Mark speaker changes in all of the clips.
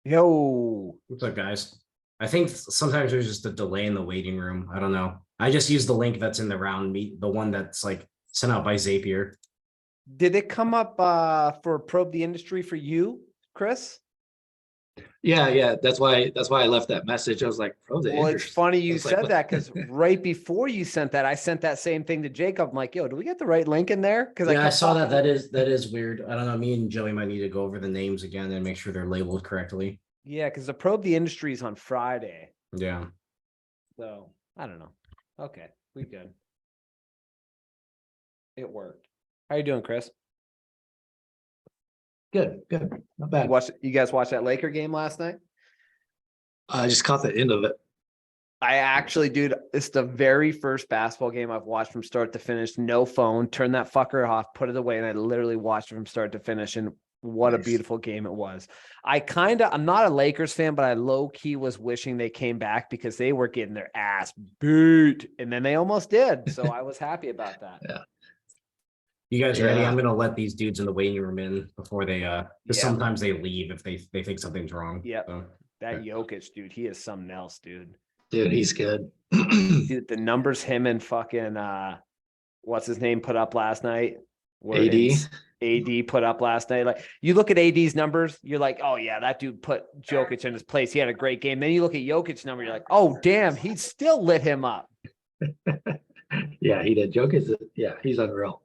Speaker 1: Yo,
Speaker 2: What's up, guys? I think sometimes there's just a delay in the waiting room. I don't know. I just use the link that's in the round meet, the one that's like sent out by Zapier.
Speaker 1: did it come up for Probe the Industry for you, Chris?
Speaker 3: Yeah. That's why I left that message. I was like, "Oh, the
Speaker 1: Well, it's
Speaker 3: interest."
Speaker 1: funny
Speaker 3: I
Speaker 1: you
Speaker 3: was like,
Speaker 1: said
Speaker 3: "What?"
Speaker 1: that because right before you sent that, I sent that same thing to Jacob. I'm like, yo, do we get the right link in there? Because
Speaker 2: Yeah, I saw that. That is weird. I don't know. Me and Joey might need to go over the names again and make sure they're labeled correctly.
Speaker 1: Yeah, because the Probe the Industry is on Friday.
Speaker 2: Yeah.
Speaker 1: So I don't know. Okay, we good. It worked. How you doing, Chris?
Speaker 3: Good, not bad.
Speaker 1: You guys watch that Laker game last night?
Speaker 3: I just caught the end of it.
Speaker 1: I actually, dude, it's the very first basketball game I've watched from start to finish. No phone, turn that fucker off, put it away, and I literally watched it from start to finish. And what a
Speaker 3: Nice.
Speaker 1: beautiful game it was. I'm not a Lakers fan, but I low key was wishing they came back because they were getting their ass beat, and then they almost did. So I was happy about that.
Speaker 3: Yeah.
Speaker 2: You guys ready?
Speaker 3: Yeah.
Speaker 2: I'm gonna let these dudes in the waiting room in before they because
Speaker 1: Yeah.
Speaker 2: sometimes they leave if they think something's wrong.
Speaker 1: Yep.
Speaker 2: So,
Speaker 1: That Jokic, dude, he is something else, dude.
Speaker 3: Dude, he's good.
Speaker 1: Dude, the numbers him and fucking what's his name put up last night? Were
Speaker 3: AD.
Speaker 1: AD put up last night. Like you look at AD's numbers, you're like, oh yeah, that dude put Jokic in his place. He had a great game. Then you look at Jokic's number, you're like, oh damn, he still lit him up.
Speaker 3: Yeah, he did. Joke is, yeah, he's unreal.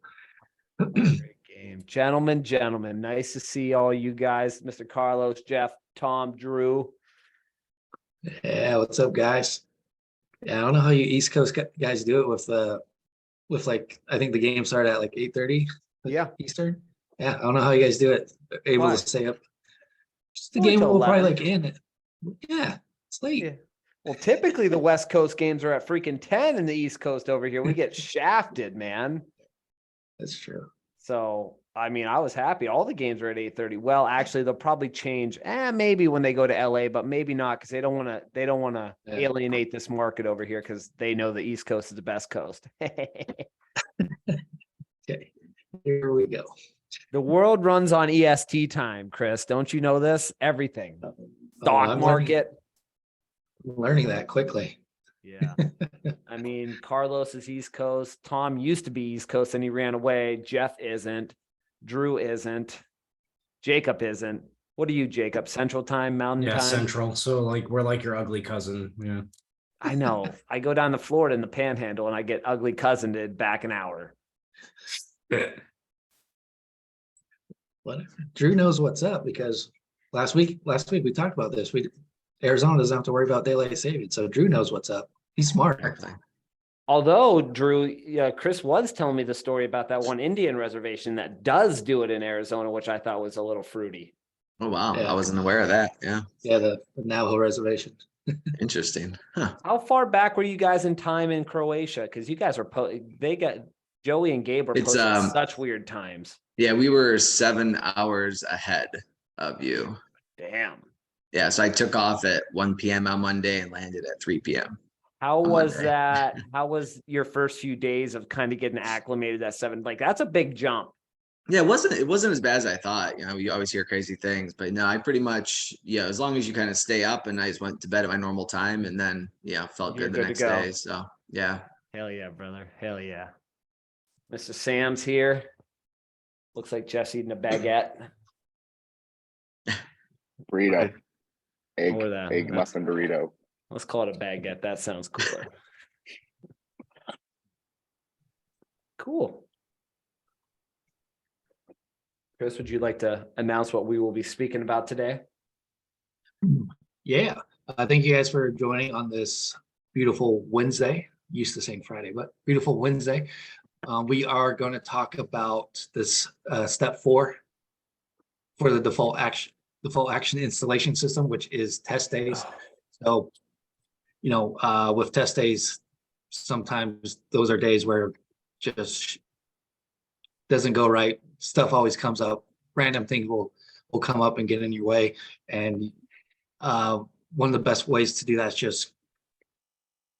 Speaker 1: Great game. Gentlemen, nice to see all you guys. Mr. Carlos, Jeff, Tom, Drew.
Speaker 3: Yeah, what's up, guys? Yeah, I don't know how you East Coast guys do it with like I think the game started at like 8:30
Speaker 1: Yeah.
Speaker 3: Eastern. Yeah, I don't know how you guys do it. Able
Speaker 1: Why?
Speaker 3: to stay up. Just the
Speaker 1: Only
Speaker 3: game
Speaker 1: till
Speaker 3: will probably
Speaker 1: 11.
Speaker 3: like end. Yeah, it's late.
Speaker 1: Yeah. Well, typically the West Coast games are at freaking 10 and the East Coast over here. We get shafted, man.
Speaker 3: That's true.
Speaker 1: So, I mean, I was happy. All the games are at 8:30. Well, actually, they'll probably change. Maybe when they go to LA, but maybe not because they don't want to
Speaker 3: Yeah.
Speaker 1: alienate this market over here because they know the East Coast is the best coast.
Speaker 3: Okay, here we go.
Speaker 1: The world runs on EST time, Chris. Don't you know this? Everything. Stock
Speaker 3: I'm
Speaker 1: market.
Speaker 3: learning that quickly.
Speaker 1: Yeah. I mean, Carlos is East Coast. Tom used to be East Coast and he ran away. Jeff isn't. Drew isn't. Jacob isn't. What are you, Jacob? Central time, Mountain
Speaker 2: yeah,
Speaker 1: time?
Speaker 2: Central. So like we're like your ugly cousin. Yeah.
Speaker 1: I know. I go down to Florida in the Panhandle and I get ugly cousined back an hour.
Speaker 3: Whatever. Drew knows what's up because last week we talked about this. Arizona doesn't have to worry about daylight savings, so Drew knows what's up. He's smart.
Speaker 1: Although Drew, Chris was telling me the story about that one Indian reservation that does do it in Arizona, which I thought was a little fruity.
Speaker 4: Oh, wow.
Speaker 3: Yeah.
Speaker 4: I wasn't aware of that. Yeah.
Speaker 3: Yeah, the Navajo reservation.
Speaker 4: Interesting. Huh.
Speaker 1: How far back were you guys in time in Croatia? Because you guys were they got Joey and Gabe were
Speaker 4: It's,
Speaker 1: posting such weird times.
Speaker 4: Yeah, we were 7 hours ahead of you.
Speaker 1: Damn.
Speaker 4: Yeah, so I took off at 1 p.m. on Monday and landed at 3 p.m.
Speaker 1: How
Speaker 4: on
Speaker 1: was
Speaker 4: Monday.
Speaker 1: that? How was your first few days of kind of getting acclimated at 7? Like that's a big jump.
Speaker 4: Yeah, it wasn't as bad as I thought. You know, you always hear crazy things, but no, I pretty much, yeah, as long as you kind of stay up, and I just went to bed at my normal time and then, yeah, felt
Speaker 1: You're
Speaker 4: good the
Speaker 1: good to
Speaker 4: next
Speaker 1: go.
Speaker 4: day. So yeah.
Speaker 1: Hell yeah, brother. Hell yeah. Mr. Sam's here. Looks like Jeff's eating a baguette.
Speaker 5: Burrito.
Speaker 1: Or that.
Speaker 5: Egg muffin burrito.
Speaker 1: Let's call it a baguette. That sounds cooler. Cool. Chris, would you like to announce what we will be speaking about today?
Speaker 3: Yeah. Thank you guys for joining on this beautiful Wednesday. Used to saying Friday, but beautiful Wednesday. We are going to talk about this step 4 for the default action installation system, which is test days. So, with test days, sometimes those are days where just doesn't go right. Stuff always comes up. Random things will come up and get in your way. And one of the best ways to do that is just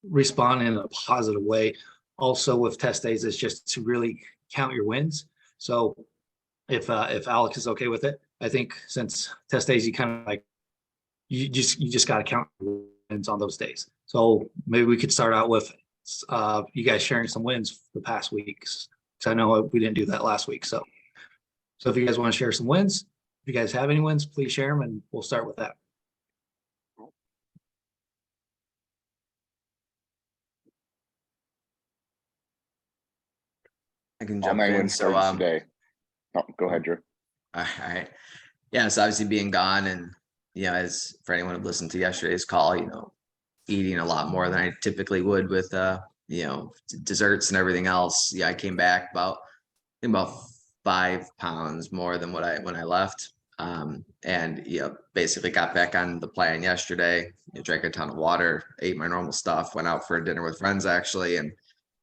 Speaker 3: respond in a positive way. Also with test days is just to really count your wins. So if Alex is okay with it, I think since test days, you kind of like you just got to count wins on those days. So maybe we could start out with you guys sharing some wins the past weeks. Because I know we didn't do that last week. So if you guys want to share some wins, if you guys have any wins, please share them, and we'll start with that.
Speaker 4: I can
Speaker 5: All
Speaker 4: jump
Speaker 5: 9
Speaker 4: in.
Speaker 5: wins
Speaker 4: So,
Speaker 5: started today. Oh, go ahead, Drew.
Speaker 4: all right. Yeah, so obviously being gone and, as for anyone who listened to yesterday's call, eating a lot more than I typically would with, desserts and everything else. Yeah, I came back about 5 pounds more than when I left. And basically got back on the plan yesterday. Drank a ton of water, ate my normal stuff, went out for a dinner with friends actually, and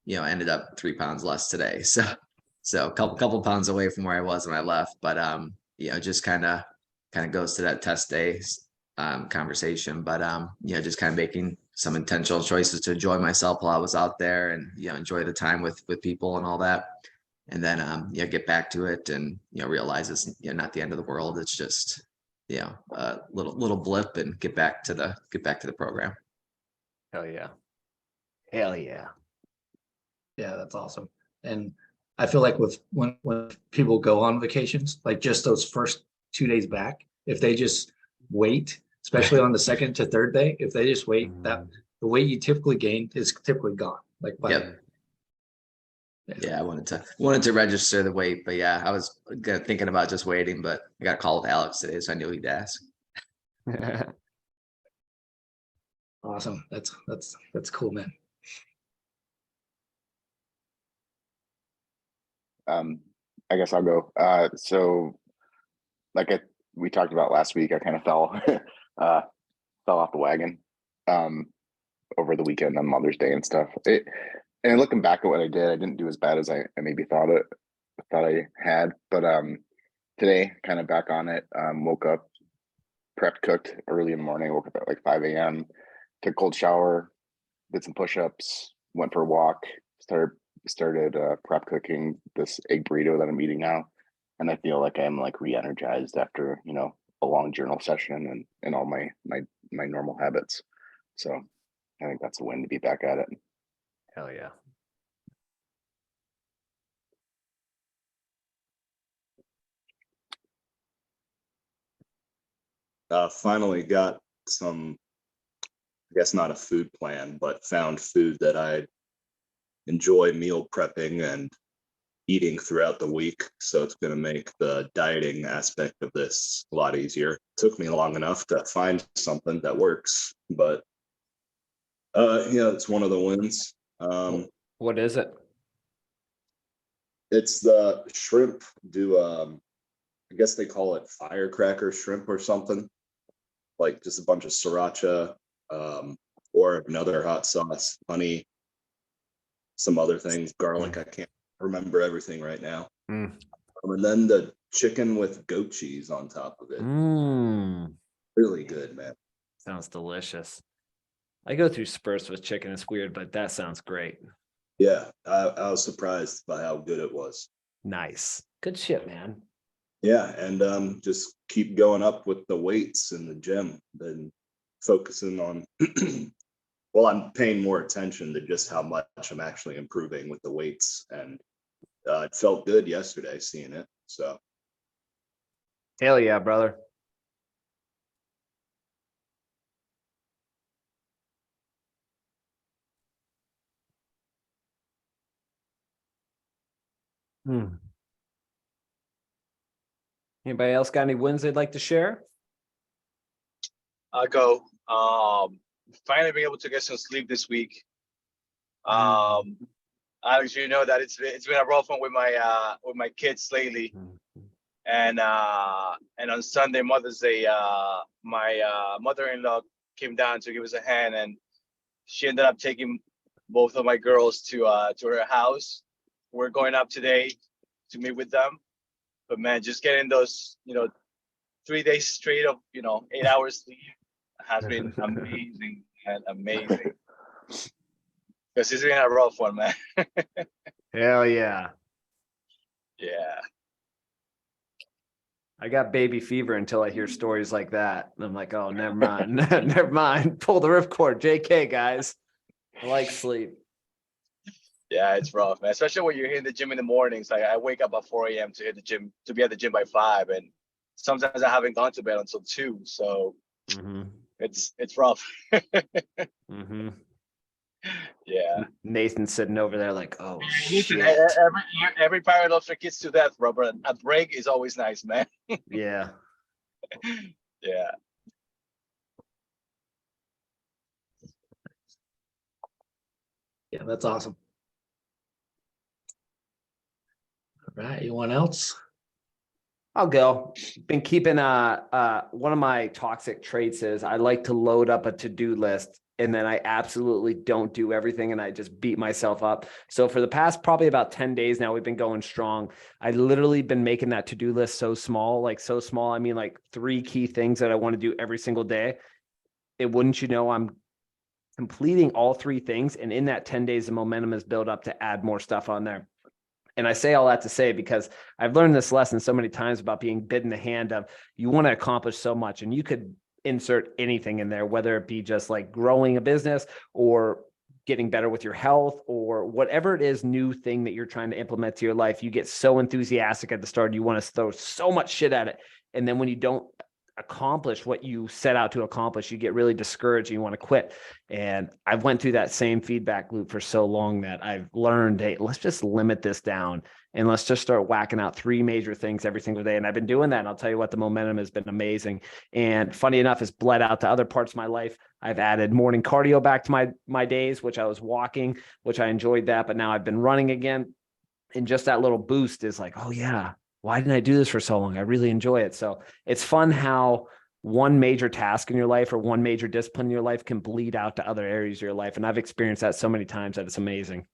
Speaker 4: ended up 3 pounds less today. So a couple pounds away from where I was when I left. But just kind of goes to that test day conversation. But just kind of making some intentional choices to enjoy myself while I was out there and enjoy the time with people and all that. And then get back to it and realize it's not the end of the world. It's just a little blip and get back to the program.
Speaker 1: Hell yeah. Hell yeah.
Speaker 3: Yeah, that's awesome. And I feel like when people go on vacations, like just those first 2 days back, if they just wait, especially on the second to third day, if they just wait, that the weight you typically gain is typically gone. Like by
Speaker 4: Yep. Yeah, I wanted to register the weight, but yeah, I was thinking about just waiting, but I got a call with Alex today, so I knew he'd ask.
Speaker 3: Awesome. That's cool, man.
Speaker 5: I guess I'll go. So we talked about last week, I kind of fell off the wagon over the weekend on Mother's Day and stuff. And looking back at what I did, I didn't do as bad as I maybe thought I had. But today, kind of back on it. Woke up, prepped, cooked early in the morning. Woke up at like 5 a.m. Took a cold shower, did some push-ups, went for a walk, started prep cooking this egg burrito that I'm eating now, and I feel like I'm like re-energized after a long journal session and all my normal habits. So I think that's a win to be back at it.
Speaker 1: Hell yeah.
Speaker 6: Finally got some, I guess not a food plan, but found food that I enjoy meal prepping and eating throughout the week. So it's going to make the dieting aspect of this a lot easier. It took me long enough to find something that works, but it's one of the wins.
Speaker 1: What is it?
Speaker 6: It's the shrimp I guess they call it firecracker shrimp or something, like just a bunch of sriracha, or another hot sauce, honey, some other things, garlic. I can't remember everything right now. And then the chicken with goat cheese on top of it. Really good, man.
Speaker 1: Sounds delicious. I go through spurts with chicken. It's weird, but that sounds great.
Speaker 6: Yeah, I was surprised by how good it was.
Speaker 1: Nice. Good shit, man.
Speaker 6: Yeah, and just keep going up with the weights in the gym and focusing on well, I'm paying more attention to just how much I'm actually improving with the weights, and it felt good yesterday seeing it. So
Speaker 1: Hell yeah, brother. Anybody else got any wins they'd like to share?
Speaker 7: I'll go. Finally being able to get some sleep this week. Alex, you know that it's been a rough one with my kids lately. And on Sunday, Mother's Day, my mother-in-law came down to give us a hand, and she ended up taking both of my girls to her house. We're going up today to meet with them. But man, just getting those 3 days straight of 8 hours sleep has been amazing and amazing. Because it's been a rough one, man.
Speaker 1: Hell yeah.
Speaker 7: Yeah.
Speaker 1: I got baby fever until I hear stories like that. And I'm like, oh, never mind. Never mind. Pull the ripcord. JK, guys. I like sleep.
Speaker 7: Yeah, it's rough, man. Especially when you're hitting the gym in the mornings. Like I wake up at 4 a.m. to hit the gym, to be at the gym by 5, and sometimes I haven't gone to bed until 2. So
Speaker 1: Mm-hmm.
Speaker 7: it's rough.
Speaker 1: Mm-hmm.
Speaker 7: Yeah.
Speaker 1: Nathan's sitting over there like, oh
Speaker 7: Listen,
Speaker 1: shit.
Speaker 7: every parent loves their kids to death, bro. But a break is always nice, man.
Speaker 1: Yeah.
Speaker 7: Yeah.
Speaker 3: Yeah, that's awesome. All right, anyone else?
Speaker 1: I'll go. Been keeping one of my toxic traits is I like to load up a to-do list and then I absolutely don't do everything and I just beat myself up. So for the past probably about 10 days now, we've been going strong. I literally been making that to-do list so small, I mean like 3 key things that I want to do every single day. It wouldn't you know, I'm completing all 3 things. And in that 10 days, the momentum is built up to add more stuff on there. And I say all that to say, because I've learned this lesson so many times about being bit in the hand of you want to accomplish so much and you could insert anything in there, whether it be just like growing a business or getting better with your health or whatever it is, new thing that you're trying to implement to your life. You get so enthusiastic at the start. You want to throw so much shit at it. And then when you don't accomplish what you set out to accomplish, you get really discouraged and you want to quit. And I've went through that same feedback loop for so long that I've learned, hey, let's just limit this down and let's just start whacking out 3 major things every single day. And I've been doing that. And I'll tell you what, the momentum has been amazing. And funny enough, it's bled out to other parts of my life. I've added morning cardio back to my days, which I was walking, which I enjoyed that, but now I've been running again. And just that little boost is like, oh yeah, why didn't I do this for so long? I really enjoy it. So it's fun how one major task in your life or one major discipline in your life can bleed out to other areas of your life. And I've experienced that so many times that it's amazing.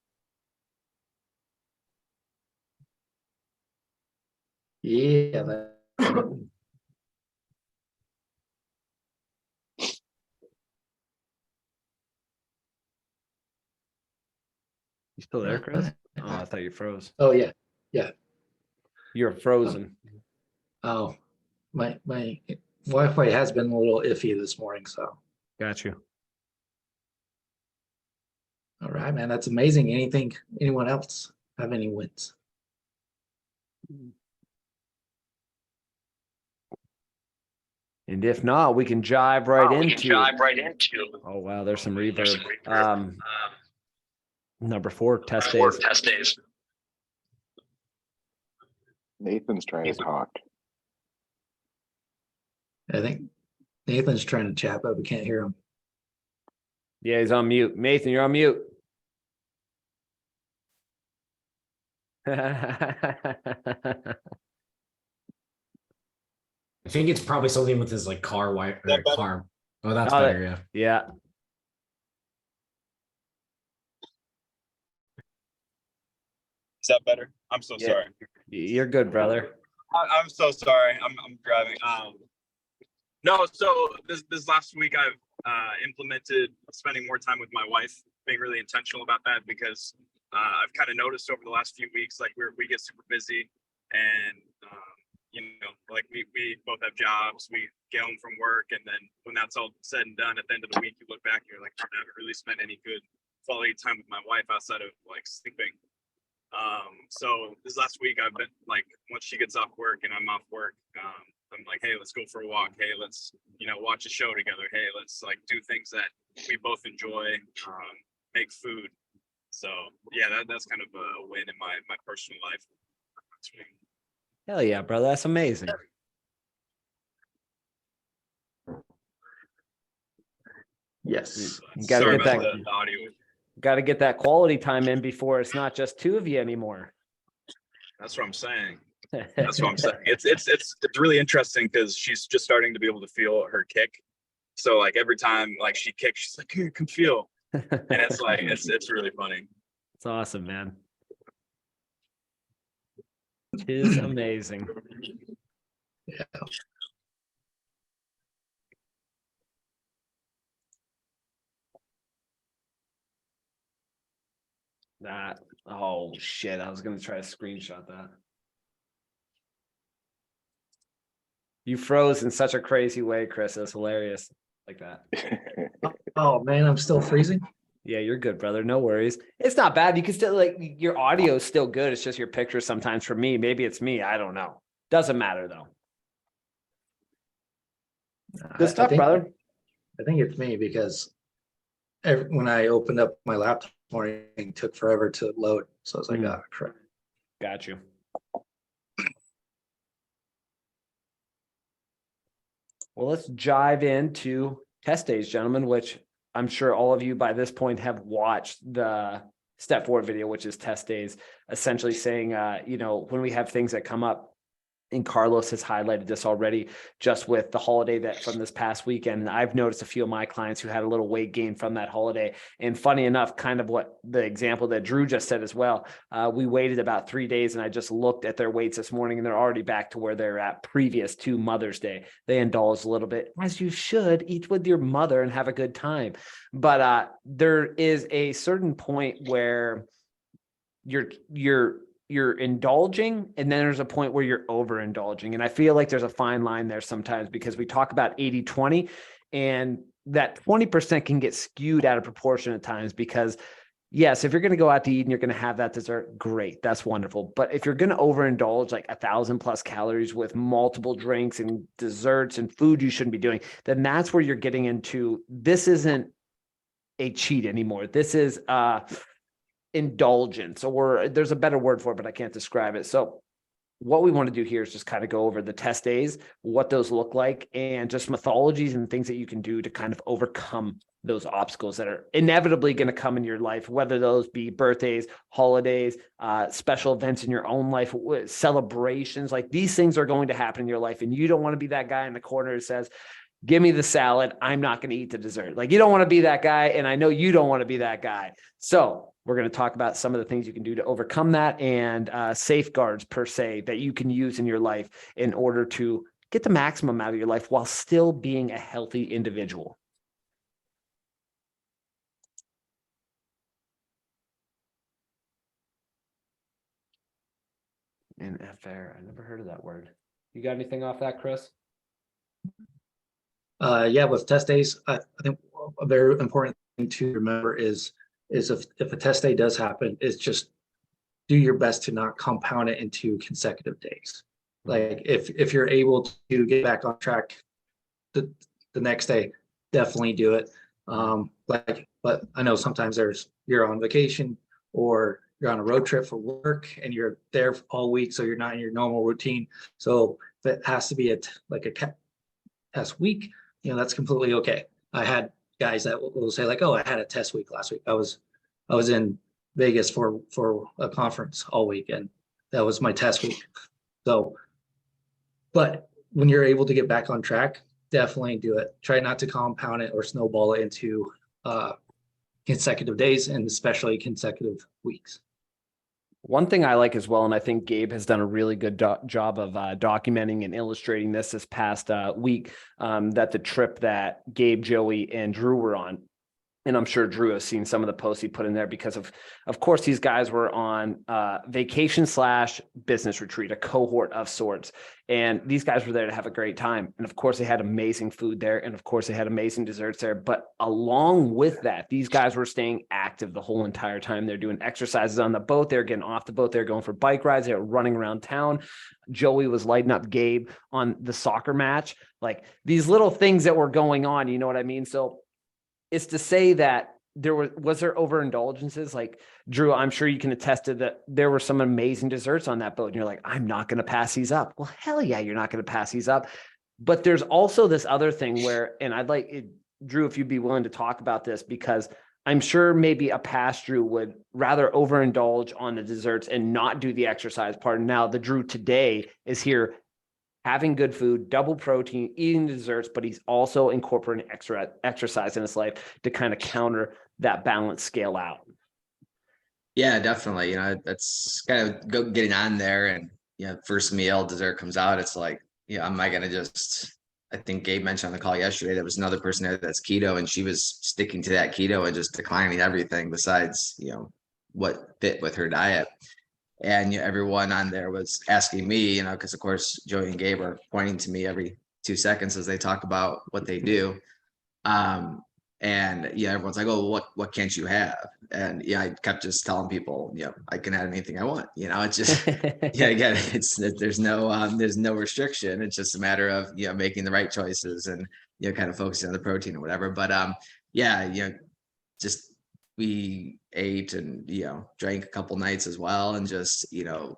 Speaker 3: Yeah,
Speaker 1: You still there, Chris? Oh, I thought you froze.
Speaker 3: oh yeah,
Speaker 1: You're frozen.
Speaker 3: oh, my Wi-Fi has been a little iffy this morning, so.
Speaker 1: Got you.
Speaker 3: All right, man, that's amazing. Anyone else have any wins?
Speaker 1: And if not, we can jive right into. Oh wow, there's some reverb. Number 4, test days.
Speaker 5: Nathan's trying to talk.
Speaker 3: I think Nathan's trying to chat, but we can't hear him.
Speaker 1: Yeah, he's on mute. Nathan, you're on mute.
Speaker 2: I think it's probably something with his like car wipe or car. Oh, that's
Speaker 1: Oh,
Speaker 2: better. Yeah.
Speaker 1: Yeah.
Speaker 8: Is that better? I'm so
Speaker 1: Yeah.
Speaker 8: sorry.
Speaker 1: You're good, brother.
Speaker 8: I'm so sorry. I'm driving. No, so this last week I've implemented spending more time with my wife, being really intentional about that because I've kind of noticed over the last few weeks, like we get super busy and you know, like we both have jobs, we get home from work, and then when that's all said and done, at the end of the week, you look back and you're like, I haven't really spent any good quality time with my wife outside of like sleeping. So this last week I've been like, once she gets off work and I'm off work, I'm like, hey, let's go for a walk. Hey, let's, you know, watch a show together. Hey, let's like do things that we both enjoy, make food. So yeah, that's kind of a win in my personal life.
Speaker 1: Hell yeah, brother. That's amazing.
Speaker 3: Yes.
Speaker 1: You gotta
Speaker 8: Sorry
Speaker 1: get
Speaker 8: about
Speaker 1: that.
Speaker 8: the audio.
Speaker 1: Got to get that quality time in before it's not just 2 of you anymore.
Speaker 8: That's what I'm saying. That's what I'm saying. It's really interesting because she's just starting to be able to feel her kick. So like every time like she kicks, she's like, "Here, come feel," and it's like it's really funny.
Speaker 1: It's awesome, man. It is amazing.
Speaker 3: Yeah.
Speaker 1: That. Oh shit! I was gonna try to screenshot that. You froze in such a crazy way, Chris. It was hilarious like that.
Speaker 3: Oh man, I'm still freezing.
Speaker 1: Yeah, you're good, brother. No worries. It's not bad. You can still like your audio is still good. It's just your picture sometimes for me. Maybe it's me. I don't know. Doesn't matter though. Good stuff, brother.
Speaker 3: I think it's me because when I opened up my laptop this morning, it took forever to load. So I was like, oh crap.
Speaker 1: Got you. Well, let's dive into test days, gentlemen, which I'm sure all of you by this point have watched the step 4 video, which is test days, essentially saying, when we have things that come up, and Carlos has highlighted this already just with the holiday that from this past weekend. And I've noticed a few of my clients who had a little weight gain from that holiday. And funny enough, kind of what the example that Drew just said as well, we waited about 3 days and I just looked at their weights this morning and they're already back to where they're at previous to Mother's Day. They indulged a little bit, as you should, eat with your mother and have a good time. But there is a certain point where you're indulging, and then there's a point where you're overindulging. And I feel like there's a fine line there sometimes because we talk about 80-20 and that 20% can get skewed out of proportion at times because yes, if you're going to go out to eat and you're going to have that dessert, great. That's wonderful. But if you're going to overindulge like 1,000+ calories with multiple drinks and desserts and food you shouldn't be doing, then that's where you're getting into, this isn't a cheat anymore. This is indulgence, or there's a better word for it, but I can't describe it. So what we want to do here is just kind of go over the test days, what those look like, and just mythologies and things that you can do to kind of overcome those obstacles that are inevitably going to come in your life, whether those be birthdays, holidays, special events in your own life, celebrations. Like these things are going to happen in your life, and you don't want to be that guy in the corner who says, give me the salad, I'm not going to eat the dessert. Like you don't want to be that guy, and I know you don't want to be that guy. So we're going to talk about some of the things you can do to overcome that and safeguards per se that you can use in your life in order to get the maximum out of your life while still being a healthy individual. NFR, I never heard of that word. You got anything off that, Chris?
Speaker 3: Yeah, with test days, I think a very important thing to remember is if a test day does happen, is just do your best to not compound it into consecutive days. Like if you're able to get back on track the next day, definitely do it. But I know sometimes you're on vacation or you're on a road trip for work and you're there all week, so you're not in your normal routine. So if it has to be a test week, that's completely okay. I had guys that will say like, oh, I had a test week last week. I was in Vegas for a conference all week, and that was my test week. So, but when you're able to get back on track, definitely do it. Try not to compound it or snowball it into consecutive days, and especially consecutive weeks.
Speaker 1: One thing I like as well, and I think Gabe has done a really good job of documenting and illustrating this past week, that the trip that Gabe, Joey, and Drew were on, and I'm sure Drew has seen some of the posts he put in there because of course, these guys were on vacation / business retreat, a cohort of sorts. And these guys were there to have a great time. And of course, they had amazing food there. And of course, they had amazing desserts there. But along with that, these guys were staying active the whole entire time. They're doing exercises on the boat. They're getting off the boat. They're going for bike rides. They're running around town. Joey was lighting up Gabe on the soccer match. Like these little things that were going on, you know what I mean? So it's to say that was there overindulgences? Like Drew, I'm sure you can attest to that. There were some amazing desserts on that boat. And you're like, I'm not going to pass these up. Well, hell yeah, you're not going to pass these up. But there's also this other thing where, and I'd like it, Drew, if you'd be willing to talk about this, because I'm sure maybe a past Drew would rather overindulge on the desserts and not do the exercise part. Now the Drew today is here having good food, double protein, eating desserts, but he's also incorporating extra exercise in his life to kind of counter that balance scale out.
Speaker 4: Yeah, definitely. That's kind of getting on there, and first meal, dessert comes out. It's like, am I gonna I think Gabe mentioned on the call yesterday, there was another person there that's keto, and she was sticking to that keto and just declining everything besides, what fit with her diet. And everyone on there was asking me, because of course Joey and Gabe are pointing to me every 2 seconds as they talk about what they do. And everyone's like, oh, what can't you have? And I kept just telling people, I can add anything I want. It's just again, there's no restriction. It's just a matter of making the right choices and kind of focusing on the protein or whatever. But just we ate and drank a couple nights as well, and just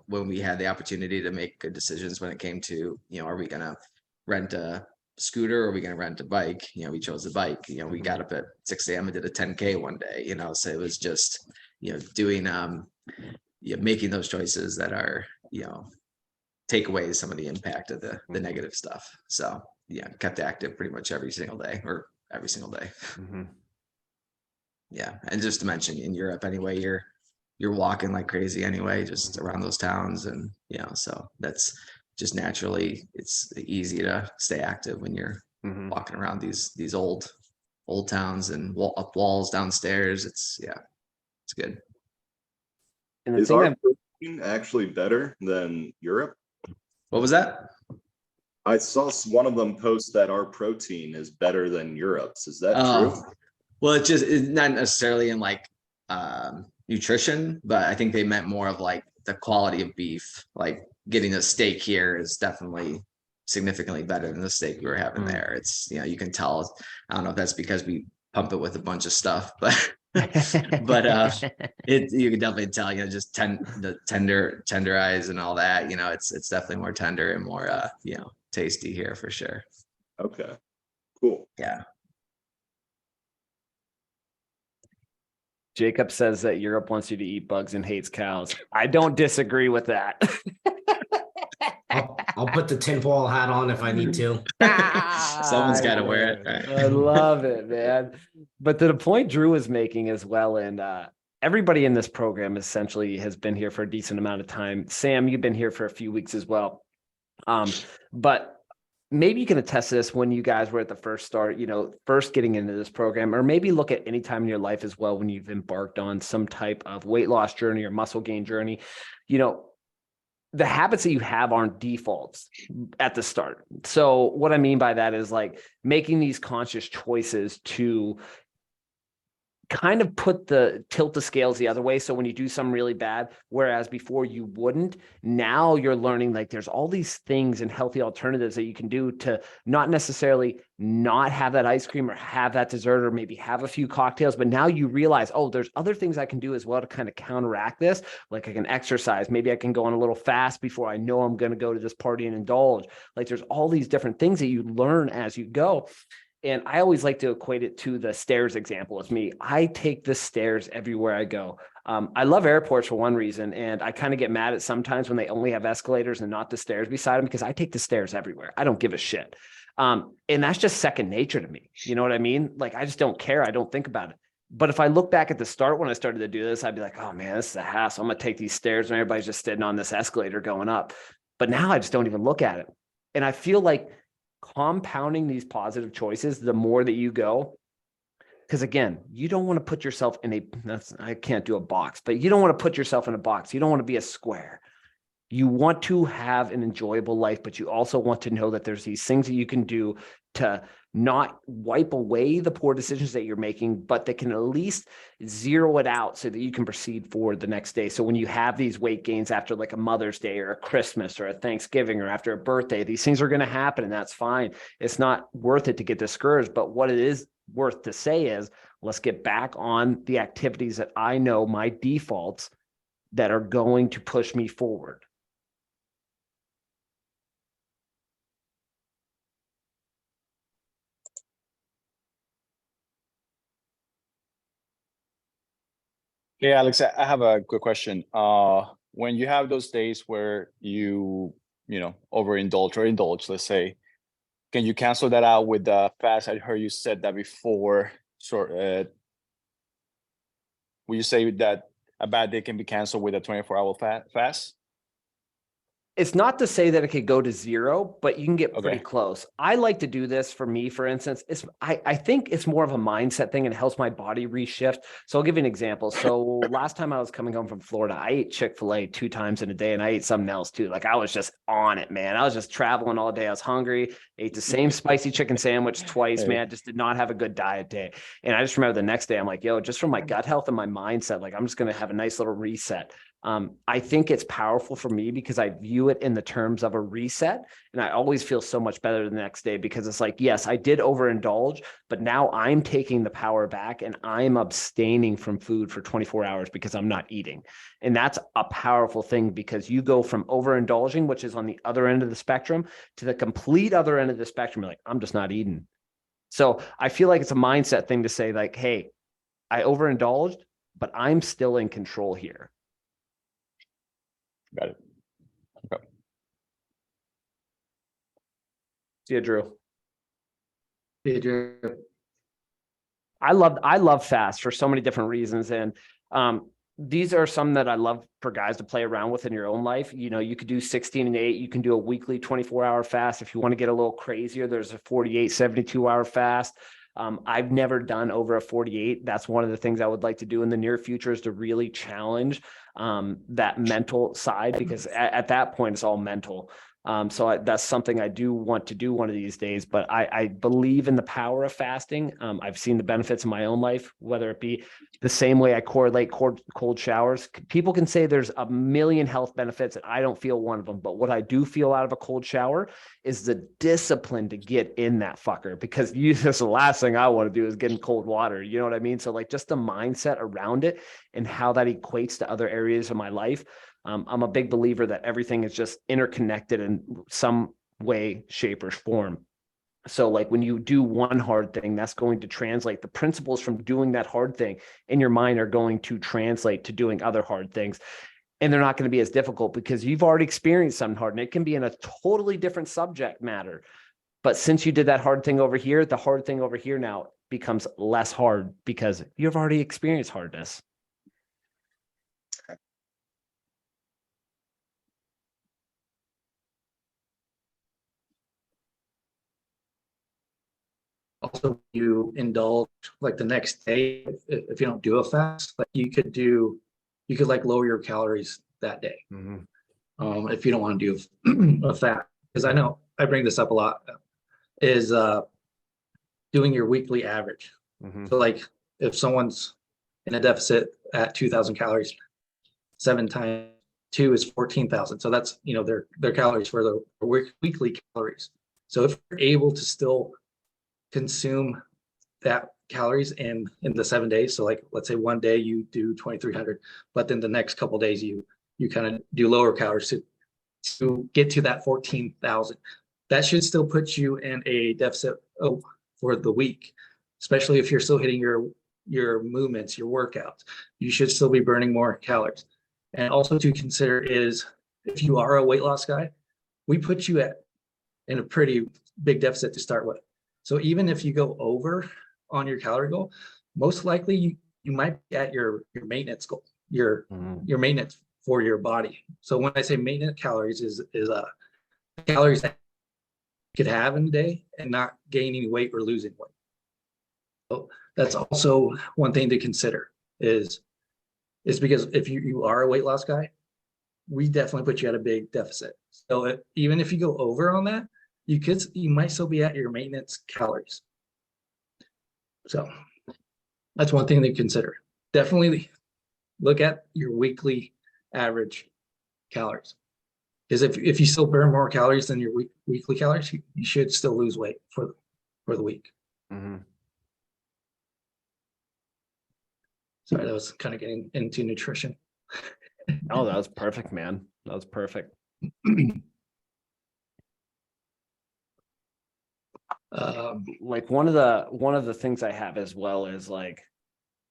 Speaker 4: when we had the opportunity to make good decisions when it came to are we gonna rent a scooter or are we gonna rent a bike, we chose the bike. We got up at 6 a.m. and did a 10K one day, so it was just doing making those choices that are take away some of the impact of the negative stuff. So kept active pretty much every single day. Yeah, and just to mention, in Europe anyway, you're walking like crazy anyway, just around those towns, and so that's just naturally it's easy to stay active when you're walking around these old towns and up walls, downstairs. It's good.
Speaker 1: And the
Speaker 6: Is
Speaker 1: thing
Speaker 6: our
Speaker 1: that
Speaker 6: protein actually better than Europe?
Speaker 4: What was that?
Speaker 6: I saw one of them post that our protein is better than Europe's. Is that true?
Speaker 4: Well, it's not necessarily in like nutrition, but I think they meant more of like the quality of beef. Like getting a steak here is definitely significantly better than the steak we were having there. It's you can tell. I don't know if that's because we pump it with a bunch of stuff, but you can definitely tell. Just the tender eyes and all that. It's definitely more tender and more tasty here for sure.
Speaker 6: Okay, cool.
Speaker 4: Yeah.
Speaker 1: Jacob says that Europe wants you to eat bugs and hates cows. I don't disagree with that.
Speaker 2: I'll put the tinfoil hat on if I need to.
Speaker 4: Someone's got to wear it. Right?
Speaker 1: I love it, man. But to the point Drew is making as well, and everybody in this program essentially has been here for a decent amount of time. Sam, you've been here for a few weeks as well. But maybe you can attest to this when you guys were at the first start, first getting into this program, or maybe look at any time in your life as well when you've embarked on some type of weight loss journey or muscle gain journey. The habits that you have aren't defaults at the start. So what I mean by that is like making these conscious choices to kind of tilt the scales the other way. So when you do something really bad, whereas before you wouldn't, now you're learning like there's all these things and healthy alternatives that you can do to not necessarily not have that ice cream or have that dessert or maybe have a few cocktails. But now you realize, oh, there's other things I can do as well to kind of counteract this. Like I can exercise. Maybe I can go on a little fast before I know I'm going to go to this party and indulge. Like there's all these different things that you learn as you go. And I always like to equate it to the stairs example with me. I take the stairs everywhere I go. I love airports for one reason. And I kind of get mad at sometimes when they only have escalators and not the stairs beside them, because I take the stairs everywhere. I don't give a shit. And that's just second nature to me. You know what I mean? Like, I just don't care. I don't think about it. But if I look back at the start, when I started to do this, I'd be like, oh man, this is a hassle. I'm going to take these stairs and everybody's just sitting on this escalator going up. But now I just don't even look at it. And I feel like compounding these positive choices, the more that you go, because again, you don't want to put yourself in I can't do a box, but you don't want to put yourself in a box. You don't want to be a square. You want to have an enjoyable life, but you also want to know that there's these things that you can do to not wipe away the poor decisions that you're making, but that can at least zero it out so that you can proceed forward the next day. So when you have these weight gains after like a Mother's Day or a Christmas or a Thanksgiving or after a birthday, these things are going to happen, and that's fine. It's not worth it to get discouraged, but what it is worth to say is let's get back on the activities that I know my defaults that are going to push me forward.
Speaker 9: Hey, Alex, I have a quick question. When you have those days where you overindulge or indulge, let's say, can you cancel that out with the fast? I heard you said that before. Will you say that a bad day can be canceled with a 24-hour fast?
Speaker 1: It's not to say that it could go to zero, but you can get pretty
Speaker 9: Okay.
Speaker 1: close. I like to do this for me, for instance. I think it's more of a mindset thing and it helps my body reshift. So I'll give you an example. So last time I was coming home from Florida, I ate Chick-fil-A 2 times in a day and I ate something else too. Like I was just on it, man. I was just traveling all day. I was hungry, ate the same spicy chicken sandwich twice,
Speaker 9: Hey.
Speaker 1: man. Just did not have a good diet day. And I just remember the next day, I'm like, yo, just for my gut health and my mindset, like I'm just going to have a nice little reset. I think it's powerful for me because I view it in the terms of a reset. And I always feel so much better the next day because it's like, yes, I did overindulge, but now I'm taking the power back and I'm abstaining from food for 24 hours because I'm not eating. And that's a powerful thing because you go from overindulging, which is on the other end of the spectrum, to the complete other end of the spectrum. You're like, I'm just not eating. So I feel like it's a mindset thing to say like, hey, I overindulged, but I'm still in control here.
Speaker 9: Got it. Okay.
Speaker 1: See you, Drew.
Speaker 3: Adrian,
Speaker 1: I love fast for so many different reasons. And these are some that I love for guys to play around with in your own life. You know, you could do 16 and 8. You can do a weekly 24-hour fast. If you want to get a little crazier, there's a 48, 72-hour fast. I've never done over a 48. That's one of the things I would like to do in the near future is to really challenge that mental side, because at that point, it's all mental. That's something I do want to do one of these days, but I believe in the power of fasting. I've seen the benefits in my own life, whether it be the same way I correlate cold showers. People can say there's a million health benefits and I don't feel one of them. But what I do feel out of a cold shower is the discipline to get in that fucker, because that's the last thing I want to do is get in cold water. You know what I mean? So like just the mindset around it and how that equates to other areas of my life. I'm a big believer that everything is just interconnected in some way, shape, or form. So like when you do one hard thing, that's going to translate the principles from doing that hard thing in your mind are going to translate to doing other hard things. And they're not going to be as difficult because you've already experienced something hard and it can be in a totally different subject matter. But since you did that hard thing over here, the hard thing over here now becomes less hard because you've already experienced hardness.
Speaker 3: also you indulge like the next day, if you don't do a fast, like you could like lower your calories that day. If you don't want to do a fast, because I know I bring this up a lot, is doing your weekly average. So like if someone's in a deficit at 2,000 calories, 7 times 2 is 14,000. So that's, you know, their calories for the weekly calories. So if you're able to still consume that calories in the 7 days, so like let's say one day you do 2,300, but then the next couple days you kind of do lower calories to get to that 14,000. That should still put you in a deficit for the week, especially if you're still hitting your movements, your workouts. You should still be burning more calories. And also to consider is if you are a weight loss guy, we put you in a pretty big deficit to start with. So even if you go over on your calorie goal, most likely you might be at your maintenance goal, your maintenance for your body. So when I say maintenance calories is calories that you could have in a day and not gaining weight or losing weight. So that's also one thing to consider is because if you are a weight loss guy, we definitely put you at a big deficit. So even if you go over on that, you might still be at your maintenance calories. So that's one thing to consider. Definitely look at your weekly average calories. Because if you still burn more calories than your weekly calories, you should still lose weight for the week. Sorry, that was kind of getting into nutrition.
Speaker 1: Oh, that was perfect, man. That was perfect. Like one of the things I have as well is like,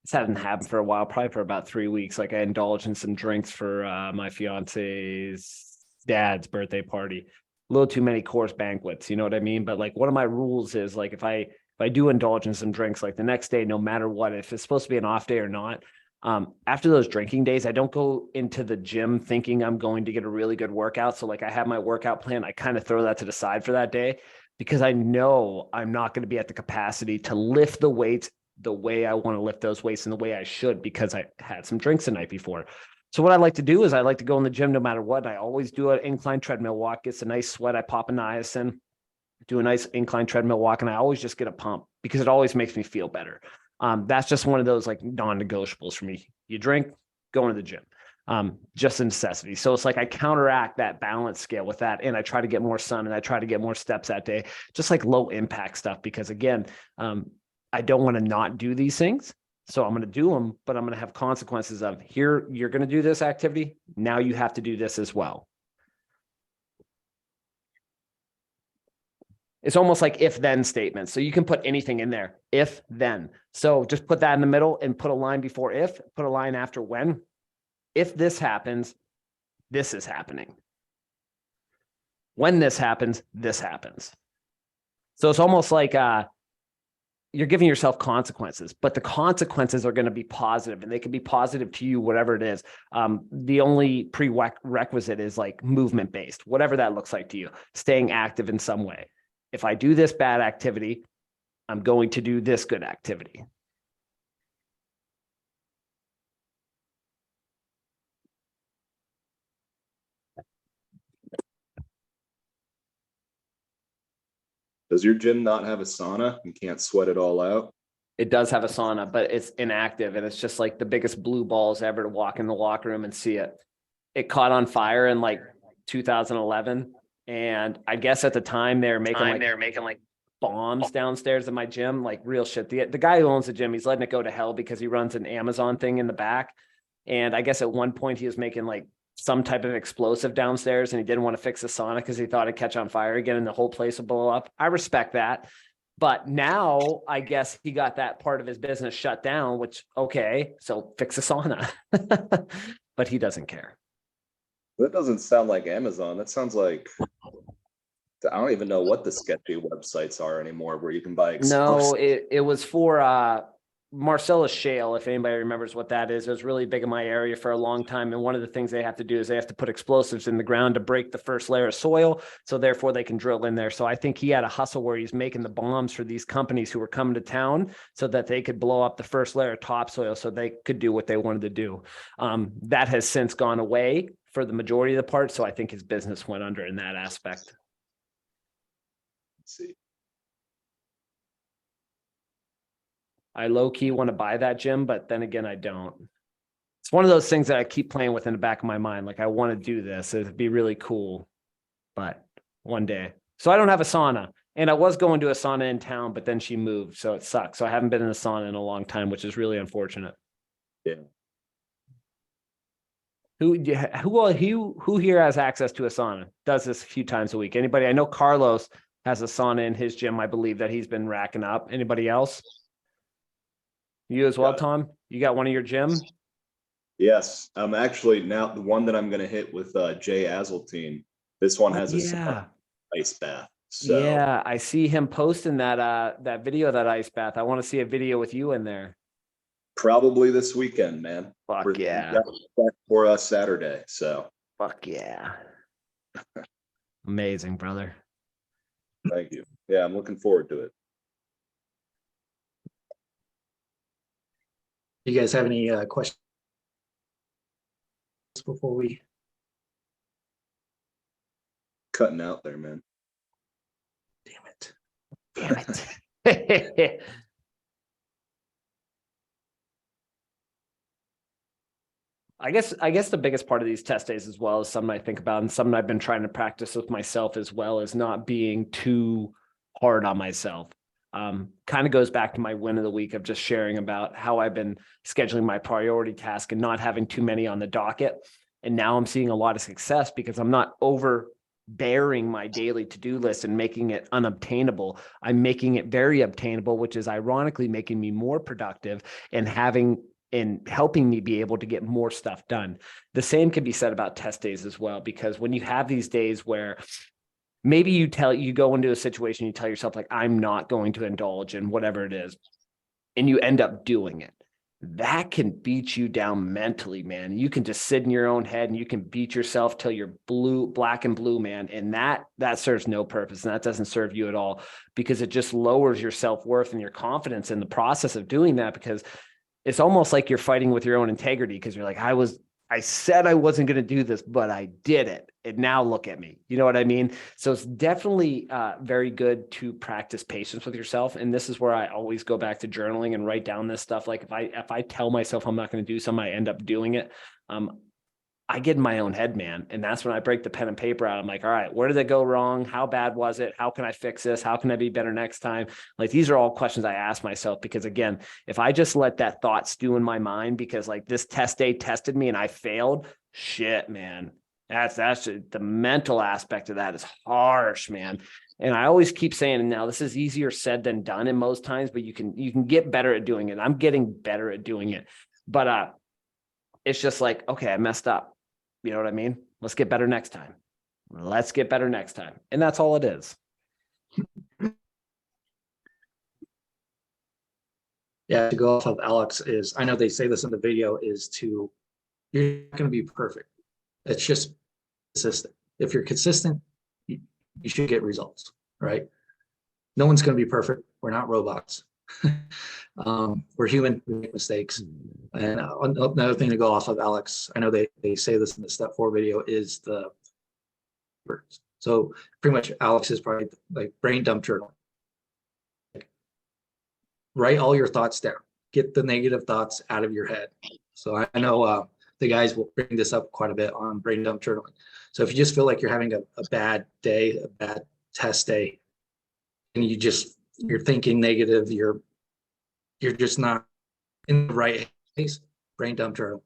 Speaker 1: this hadn't happened for a while, probably for about 3 weeks. Like I indulged in some drinks for my fiance's dad's birthday party. A little too many course banquets, you know what I mean? But like one of my rules is like if I do indulge in some drinks, like the next day, no matter what, if it's supposed to be an off day or not, After those drinking days, I don't go into the gym thinking I'm going to get a really good workout. So like I have my workout plan, I kind of throw that to the side for that day because I know I'm not going to be at the capacity to lift the weights the way I want to lift those weights and the way I should because I had some drinks the night before. So what I like to do is I like to go in the gym no matter what. I always do an incline treadmill walk. It's a nice sweat. I pop a niacin, do a nice incline treadmill walk, and I always just get a pump because it always makes me feel better. That's just one of those like non-negotiables for me. You drink, go into the gym. Just a necessity. So it's like I counteract that balance scale with that. And I try to get more sun and I try to get more steps that day, just like low impact stuff. Because again, I don't want to not do these things. So I'm going to do them, but I'm going to have consequences of here, you're going to do this activity. Now you have to do this as well. It's almost like if then statements. So you can put anything in there, if then. So just put that in the middle and put a line before if, put a line after when. If this happens, this is happening. When this happens, this happens. So it's almost like you're giving yourself consequences, but the consequences are going to be positive and they can be positive to you, whatever it is. The only prerequisite is like movement based, whatever that looks like to you, staying active in some way. If I do this bad activity, I'm going to do this good activity.
Speaker 6: Does your gym not have a sauna? You can't sweat it all out?
Speaker 1: It does have a sauna, but it's inactive and it's just like the biggest blue balls ever to walk in the locker room and see it. It caught on fire in like 2011. And I guess at the time they're making like bombs downstairs in my gym, like real shit. The guy who owns the gym, he's letting it go to hell because he runs an Amazon thing in the back. And I guess at one point he was making like some type of explosive downstairs and he didn't want to fix the sauna because he thought it'd catch on fire again and the whole place would blow up. I respect that. But now I guess he got that part of his business shut down, which, okay, so fix the sauna. But he doesn't care.
Speaker 6: That doesn't sound like Amazon. That sounds like, I don't even know what the sketchy websites are anymore where you can buy
Speaker 1: No, it was for Marcellus Shale, if anybody remembers what that is. It was really big in my area for a long time. And one of the things they have to do is they have to put explosives in the ground to break the first layer of soil. So therefore they can drill in there. So I think he had a hustle where he's making the bombs for these companies who were coming to town so that they could blow up the first layer of topsoil so they could do what they wanted to do. That has since gone away for the majority of the part. So I think his business went under in that aspect.
Speaker 6: Let's see.
Speaker 1: I low key want to buy that gym, but then again, I don't. It's one of those things that I keep playing with in the back of my mind. Like I want to do this. It'd be really cool, but one day. So I don't have a sauna and I was going to a sauna in town, but then she moved. So it sucks. So I haven't been in a sauna in a long time, which is really unfortunate.
Speaker 6: Yeah.
Speaker 1: Who here has access to a sauna? Does this a few times a week? Anybody? I know Carlos has a sauna in his gym. I believe that he's been racking up. Anybody else? You as well, Tom? You got one of your gym?
Speaker 6: Yes. I'm actually now the one that I'm going to hit with Jay Azeltine. This one has a ice bath. So
Speaker 1: yeah, I see him posting that that video of that ice bath. I want to see a video with you in there.
Speaker 6: probably this weekend, man.
Speaker 1: Fuck yeah.
Speaker 6: For Saturday. So
Speaker 1: Fuck yeah. Amazing, brother.
Speaker 6: thank you. Yeah, I'm looking forward to it.
Speaker 3: You guys have any questions before we?
Speaker 6: Cutting out there, man.
Speaker 3: Damn it.
Speaker 1: Damn it. I guess the biggest part of these test days as well is something I think about and something I've been trying to practice with myself as well is not being too hard on myself. Kind of goes back to my win of the week of just sharing about how I've been scheduling my priority task and not having too many on the docket. And now I'm seeing a lot of success because I'm not overbearing my daily to-do list and making it unobtainable. I'm making it very obtainable, which is ironically making me more productive and helping me be able to get more stuff done. The same can be said about test days as well, because when you have these days where maybe you go into a situation, you tell yourself like, I'm not going to indulge in whatever it is, and you end up doing it. that can beat you down mentally, man. You can just sit in your own head and you can beat yourself till you're black and blue, man. And that serves no purpose. And that doesn't serve you at all, because it just lowers your self-worth and your confidence in the process of doing that, because it's almost like you're fighting with your own integrity, because you're like, I said I wasn't going to do this, but I did it. And now look at me. You know what I mean? So it's definitely very good to practice patience with yourself. And this is where I always go back to journaling and write down this stuff. Like if I tell myself I'm not going to do something, I end up doing it. I get in my own head, man. And that's when I break the pen and paper out. I'm like, all right, where did it go wrong? How bad was it? How can I fix this? How can I be better next time? Like, these are all questions I ask myself, because again, if I just let that thought stew in my mind, because like this test day tested me and I failed, shit, man, that's the mental aspect of that is harsh, man. And I always keep saying, and now this is easier said than done in most times, but you can get better at doing it. I'm getting better at doing it, but it's just like, okay, I messed up. You know what I mean? Let's get better next time. Let's get better next time. And that's all it is.
Speaker 3: Yeah, to go off of Alex is, I know they say this in the video, is to, you're not going to be perfect. It's just consistent. If you're consistent, you should get results, right? No one's going to be perfect. We're not robots. We're human, we make mistakes. And another thing to go off of Alex, I know they say this in the step 4 video, is the, so pretty much Alex is probably like brain dump journal. Write all your thoughts down. Get the negative thoughts out of your head. So I know the guys will bring this up quite a bit on brain dump journaling. So if you just feel like you're having a bad day, a bad test day, and you're thinking negative, you're just not in the right place, brain dump journal.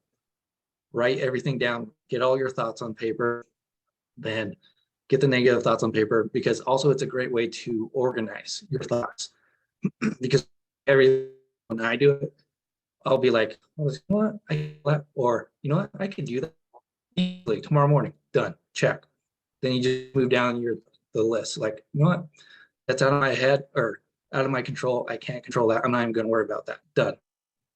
Speaker 3: Write everything down. Get all your thoughts on paper. Then get the negative thoughts on paper, because also it's a great way to organize your thoughts. Because when I do it, I'll be like, oh, you know what? Or you know what? I can do that easily tomorrow morning. Done. Check. Then you just move down the list. Like, you know what? That's out of my head or out of my control. I can't control that. I'm not even going to worry about that. Done.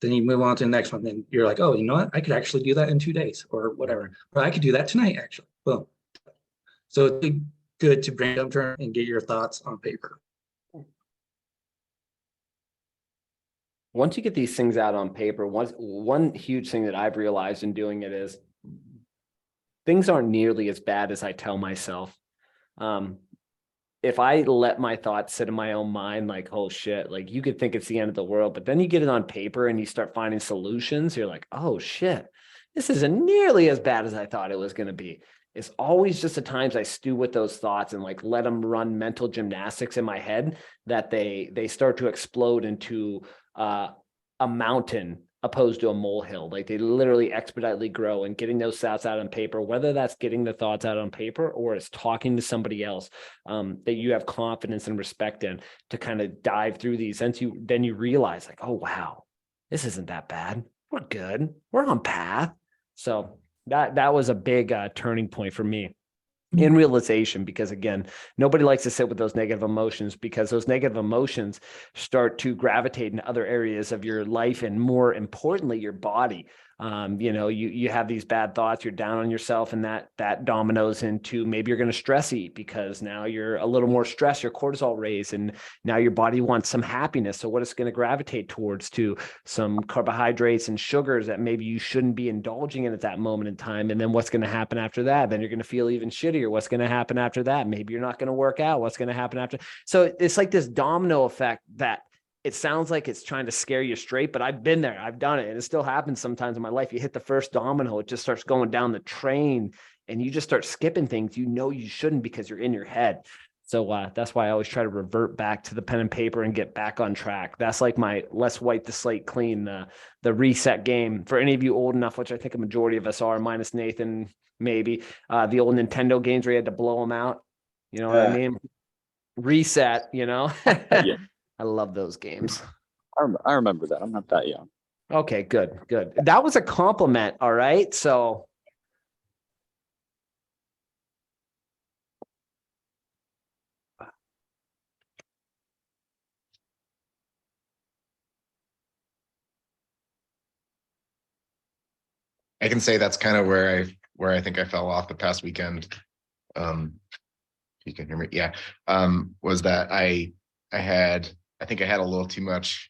Speaker 3: Then you move on to the next one. Then you're like, oh, you know what? I could actually do that in 2 days or whatever. Or I could do that tonight, actually. Boom. So it's good to brain dump journal and get your thoughts on paper.
Speaker 1: Once you get these things out on paper, one huge thing that I've realized in doing it is things aren't nearly as bad as I tell myself. If I let my thoughts sit in my own mind, like, oh shit, like you could think it's the end of the world, but then you get it on paper and you start finding solutions. You're like, oh shit, this isn't nearly as bad as I thought it was going to be. It's always just the times I stew with those thoughts and like let them run mental gymnastics in my head that they start to explode into a mountain opposed to a molehill. Like they literally expeditiously grow, and getting those thoughts out on paper, whether that's getting the thoughts out on paper or it's talking to somebody else that you have confidence and respect in, to kind of dive through these. And then you realize like, oh, wow, this isn't that bad. We're good. We're on path. So that was a big turning point for me in realization, because again, nobody likes to sit with those negative emotions, because those negative emotions start to gravitate in other areas of your life, and more importantly, your body. You have these bad thoughts, you're down on yourself, and that dominoes into maybe you're going to stress eat, because now you're a little more stressed, your cortisol raised, and now your body wants some happiness. So what it's going to gravitate towards to some carbohydrates and sugars that maybe you shouldn't be indulging in at that moment in time. And then what's going to happen after that? Then you're going to feel even shittier. What's going to happen after that? Maybe you're not going to work out. What's going to happen after? So it's like this domino effect that it sounds like it's trying to scare you straight, but I've been there, I've done it. And it still happens sometimes in my life. You hit the first domino, it just starts going down the train, and you just start skipping things you shouldn't, because you're in your head. So that's why I always try to revert back to the pen and paper and get back on track. That's like my let's wipe the slate clean, the reset game. For any of you old enough, which I think a majority of us are, minus Nathan, maybe, the old Nintendo games where you had to blow them out. You know what I mean? Reset,
Speaker 10: Yeah.
Speaker 1: I love those games.
Speaker 10: I remember that. I'm not that young.
Speaker 1: Okay, good. That was a compliment. All right. So
Speaker 11: I can say that's kind of where I think I fell off the past weekend. You can hear me, yeah. Was that I think I had a little too much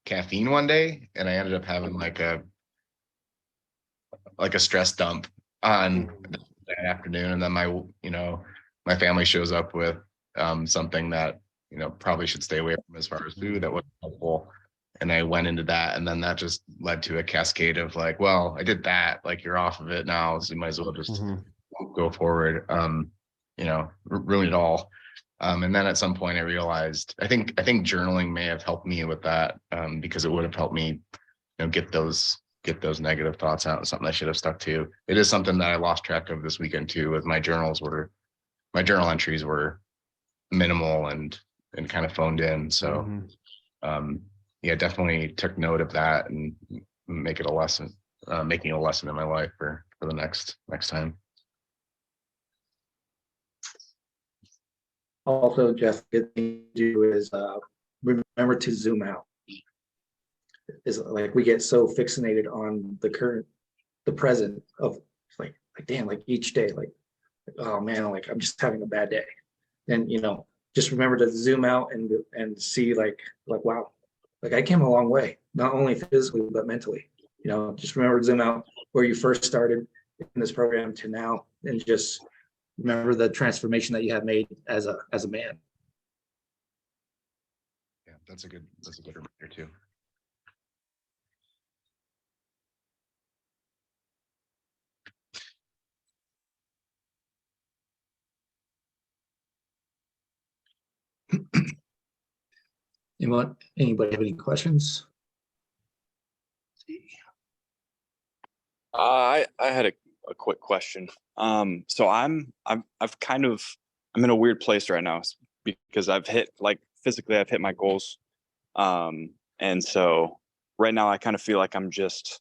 Speaker 11: caffeine one day, and I ended up having like a stress dump on that afternoon, and then my family shows up with something that probably should stay away from as far as food that wasn't helpful. And I went into that, and then that just led to a cascade of like, well, I did that, like you're off of it now, so you might as well just go forward. Ruin it all. And then at some point I realized I think journaling may have helped me with that, because it would have helped me get those negative thoughts out. Something I should have stuck to. It is something that I lost track of this weekend too, with my journal entries were minimal and kind of phoned in. So yeah, definitely took note of that and making it a lesson in my life for the next time.
Speaker 3: Also, Jeff, good thing to do is remember to zoom out. Is like we get so fixated on the present of like damn, like each day, like oh man, like I'm just having a bad day. And just remember to zoom out and see like wow, like I came a long way, not only physically but mentally. Just remember to zoom out where you first started in this program to now, and just remember the transformation that you have made as a man.
Speaker 11: Yeah, that's a good reminder too.
Speaker 3: Anybody have any questions?
Speaker 9: I had a quick question. So I'm in a weird place right now because I've hit my goals. And so right now I kind of feel like I'm just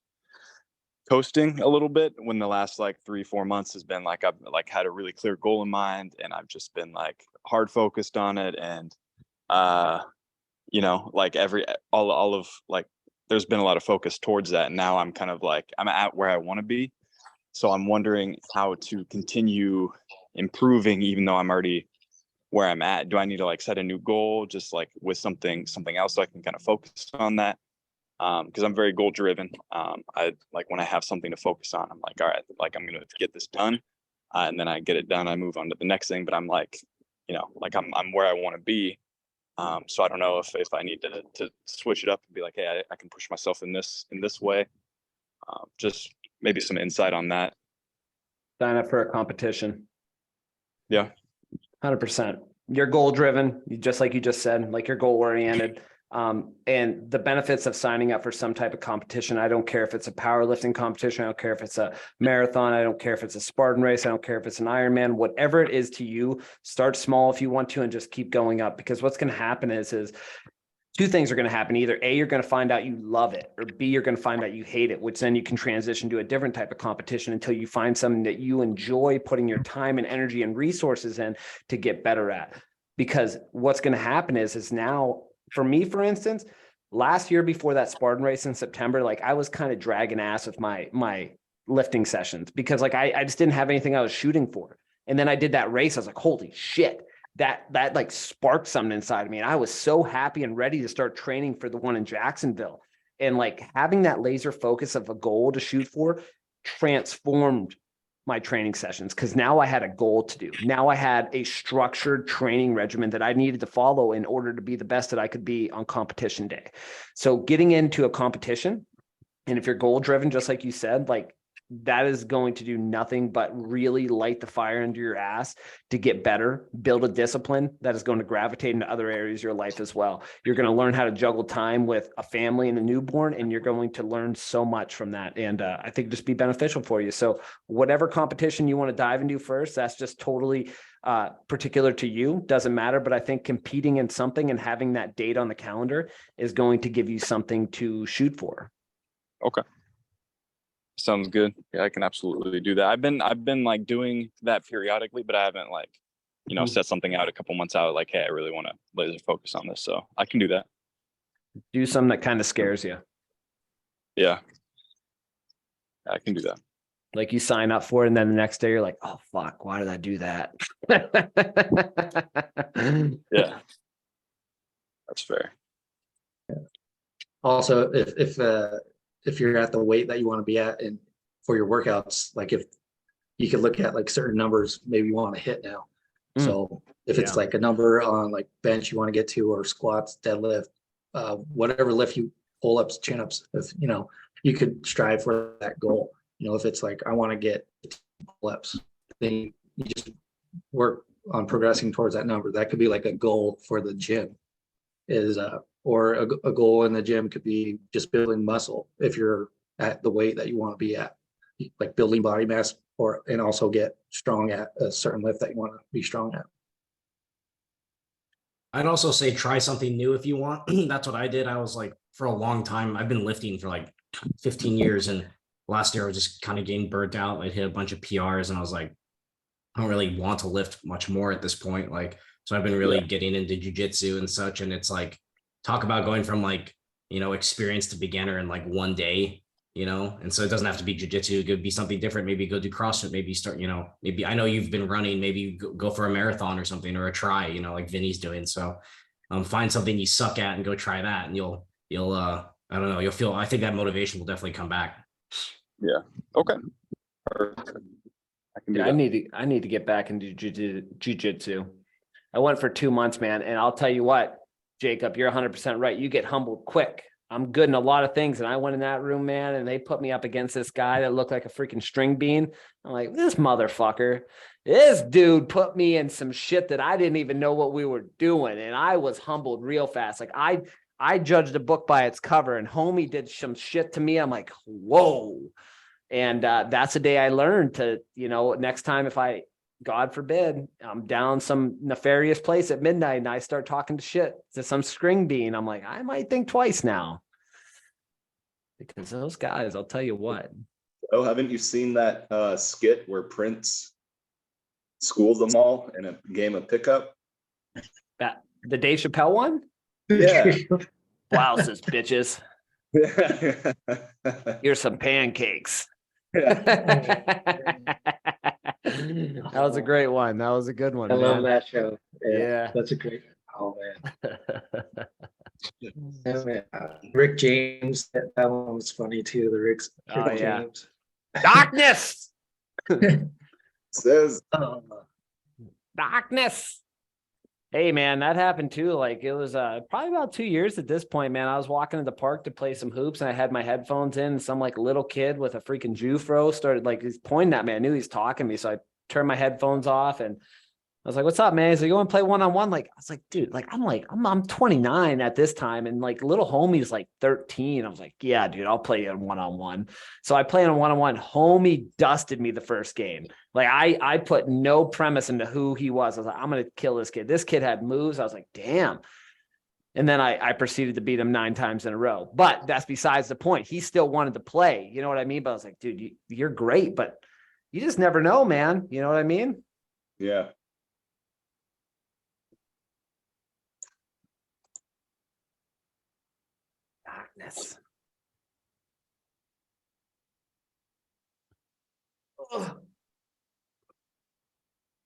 Speaker 9: coasting a little bit, when the last like 3-4 months has been like I've like had a really clear goal in mind, and I've just been like hard focused on it. And like all of like there's been a lot of focus towards that, and now I'm kind of like I'm at where I want to be. So I'm wondering how to continue improving even though I'm already where I'm at. Do I need to like set a new goal just like with something else so I can kind of focus on that? Because I'm very goal driven. I like when I have something to focus on, I'm like, all right, like I'm gonna get this done, and then I get it done, I move on to the next thing. But I'm like, like I'm where I want to be. So I don't know if I need to switch it up and be like, hey, I can push myself in this way. Just maybe some insight on that.
Speaker 1: Sign up for a competition.
Speaker 9: Yeah.
Speaker 1: 100%. You're goal driven, just like you just said, like you're goal oriented. And the benefits of signing up for some type of competition, I don't care if it's a powerlifting competition, I don't care if it's a marathon, I don't care if it's a Spartan race, I don't care if it's an Ironman, whatever it is to you, start small if you want to and just keep going up. Because what's going to happen is two things are going to happen. Either A, you're going to find out you love it, or B, you're going to find out you hate it, which then you can transition to a different type of competition until you find something that you enjoy putting your time and energy and resources in to get better at. Because what's going to happen is now, for me, for instance, last year before that Spartan race in September, like I was kind of dragging ass with my lifting sessions because like I just didn't have anything I was shooting for. And then I did that race. I was like, holy shit. That like sparked something inside of me. And I was so happy and ready to start training for the one in Jacksonville. And like having that laser focus of a goal to shoot for transformed my training sessions, because now I had a goal to do. Now I had a structured training regimen that I needed to follow in order to be the best that I could be on competition day. So getting into a competition, and if you're goal driven, just like you said, like that is going to do nothing but really light the fire under your ass to get better, build a discipline that is going to gravitate into other areas of your life as well. You're going to learn how to juggle time with a family and a newborn, and you're going to learn so much from that. And I think just be beneficial for you. So whatever competition you want to dive into first, that's just totally particular to you, doesn't matter. But I think competing in something and having that date on the calendar is going to give you something to shoot for.
Speaker 9: Okay. Sounds good. Yeah, I can absolutely do that. I've been like doing that periodically, but I haven't like, set something out a couple months out, like, hey, I really want to laser focus on this. So I can do that.
Speaker 1: Do something that kind of scares you.
Speaker 9: Yeah. I can do that.
Speaker 1: Like you sign up for it and then the next day you're like, oh fuck, why did I do that?
Speaker 10: Yeah. That's fair.
Speaker 3: Also, if you're at the weight that you want to be at and for your workouts, like if you could look at like certain numbers maybe you want to hit now. So if it's
Speaker 1: Yeah.
Speaker 3: like a number on like bench you want to get to, or squats, deadlift, whatever lift you, pull ups, chin ups, if you know, you could strive for that goal. You know, if it's like I want to get pull ups, then you just work on progressing towards that number. That could be like a goal for the gym, is or a goal in the gym could be just building muscle if you're at the weight that you want to be at, like building body mass, or and also get strong at a certain lift that you want to be strong at.
Speaker 2: I'd also say try something new if you want. That's what I did. I was like, for a long time, I've been lifting for like 15 years. And last year I was just kind of getting burnt out. I hit a bunch of PRs and I was like, I don't really want to lift much more at this point. Like, so I've been really getting into jujitsu and such. And it's like, talk about going from like, you know, experienced to beginner in like one day, you know? And so it doesn't have to be jujitsu. It could be something different. Maybe go do CrossFit, maybe start, you know, maybe I know you've been running, maybe you go for a marathon or something, or a try, you know, like Vinny's doing. So find something you suck at and go try that. And you'll I don't know, you'll feel, I think that motivation will definitely come back.
Speaker 10: Yeah. Okay. Perfect. I can do
Speaker 1: Yeah,
Speaker 10: that.
Speaker 1: I need to get back into jujitsu. I went for 2 months, man. And I'll tell you what, Jacob, you're 100% right. You get humbled quick. I'm good in a lot of things. And I went in that room, man, and they put me up against this guy that looked like a freaking string bean. I'm like, this motherfucker, this dude put me in some shit that I didn't even know what we were doing. And I was humbled real fast. Like I judged a book by its cover, and homie did some shit to me. I'm like, whoa. And that's the day I learned to, you know, next time if I, God forbid, I'm down some nefarious place at midnight and I start talking to shit to some string bean, I'm like, I might think twice now. Because those guys, I'll tell you what.
Speaker 6: Oh, haven't you seen that skit where Prince schooled them all in a game of pickup?
Speaker 1: That the Dave Chappelle one?
Speaker 6: Yeah.
Speaker 1: Blouses, bitches. Here's some pancakes. That was a great one. That was a good one.
Speaker 3: I love
Speaker 1: man.
Speaker 3: that show.
Speaker 1: Yeah.
Speaker 3: That's a great. Oh man. Yeah, man. Rick James, that one was funny too. The Rick
Speaker 1: Oh, yeah.
Speaker 3: James.
Speaker 1: Darkness.
Speaker 6: Says
Speaker 1: Darkness. Hey man, that happened too. Like it was probably about 2 years at this point, man. I was walking to the park to play some hoops and I had my headphones in, and some like little kid with a freaking Jufro started like he's pointing at me. I knew he's talking to me. So I turned my headphones off and I was like, what's up, man? He's like, you want to play one-on-one? Like, I was like, dude, like, I'm 29 at this time. And like little homie's like 13. I was like, yeah, dude, I'll play a one-on-one. So I play in a one-on-one. Homie dusted me the first game. Like I put no premise into who he was. I was like, I'm going to kill this kid. This kid had moves. I was like, damn. And then I proceeded to beat him 9 times in a row. But that's besides the point. He still wanted to play. You know what I mean? But I was like, dude, you're great, but you just never know, man. You know what I mean?
Speaker 6: yeah.
Speaker 1: Darkness.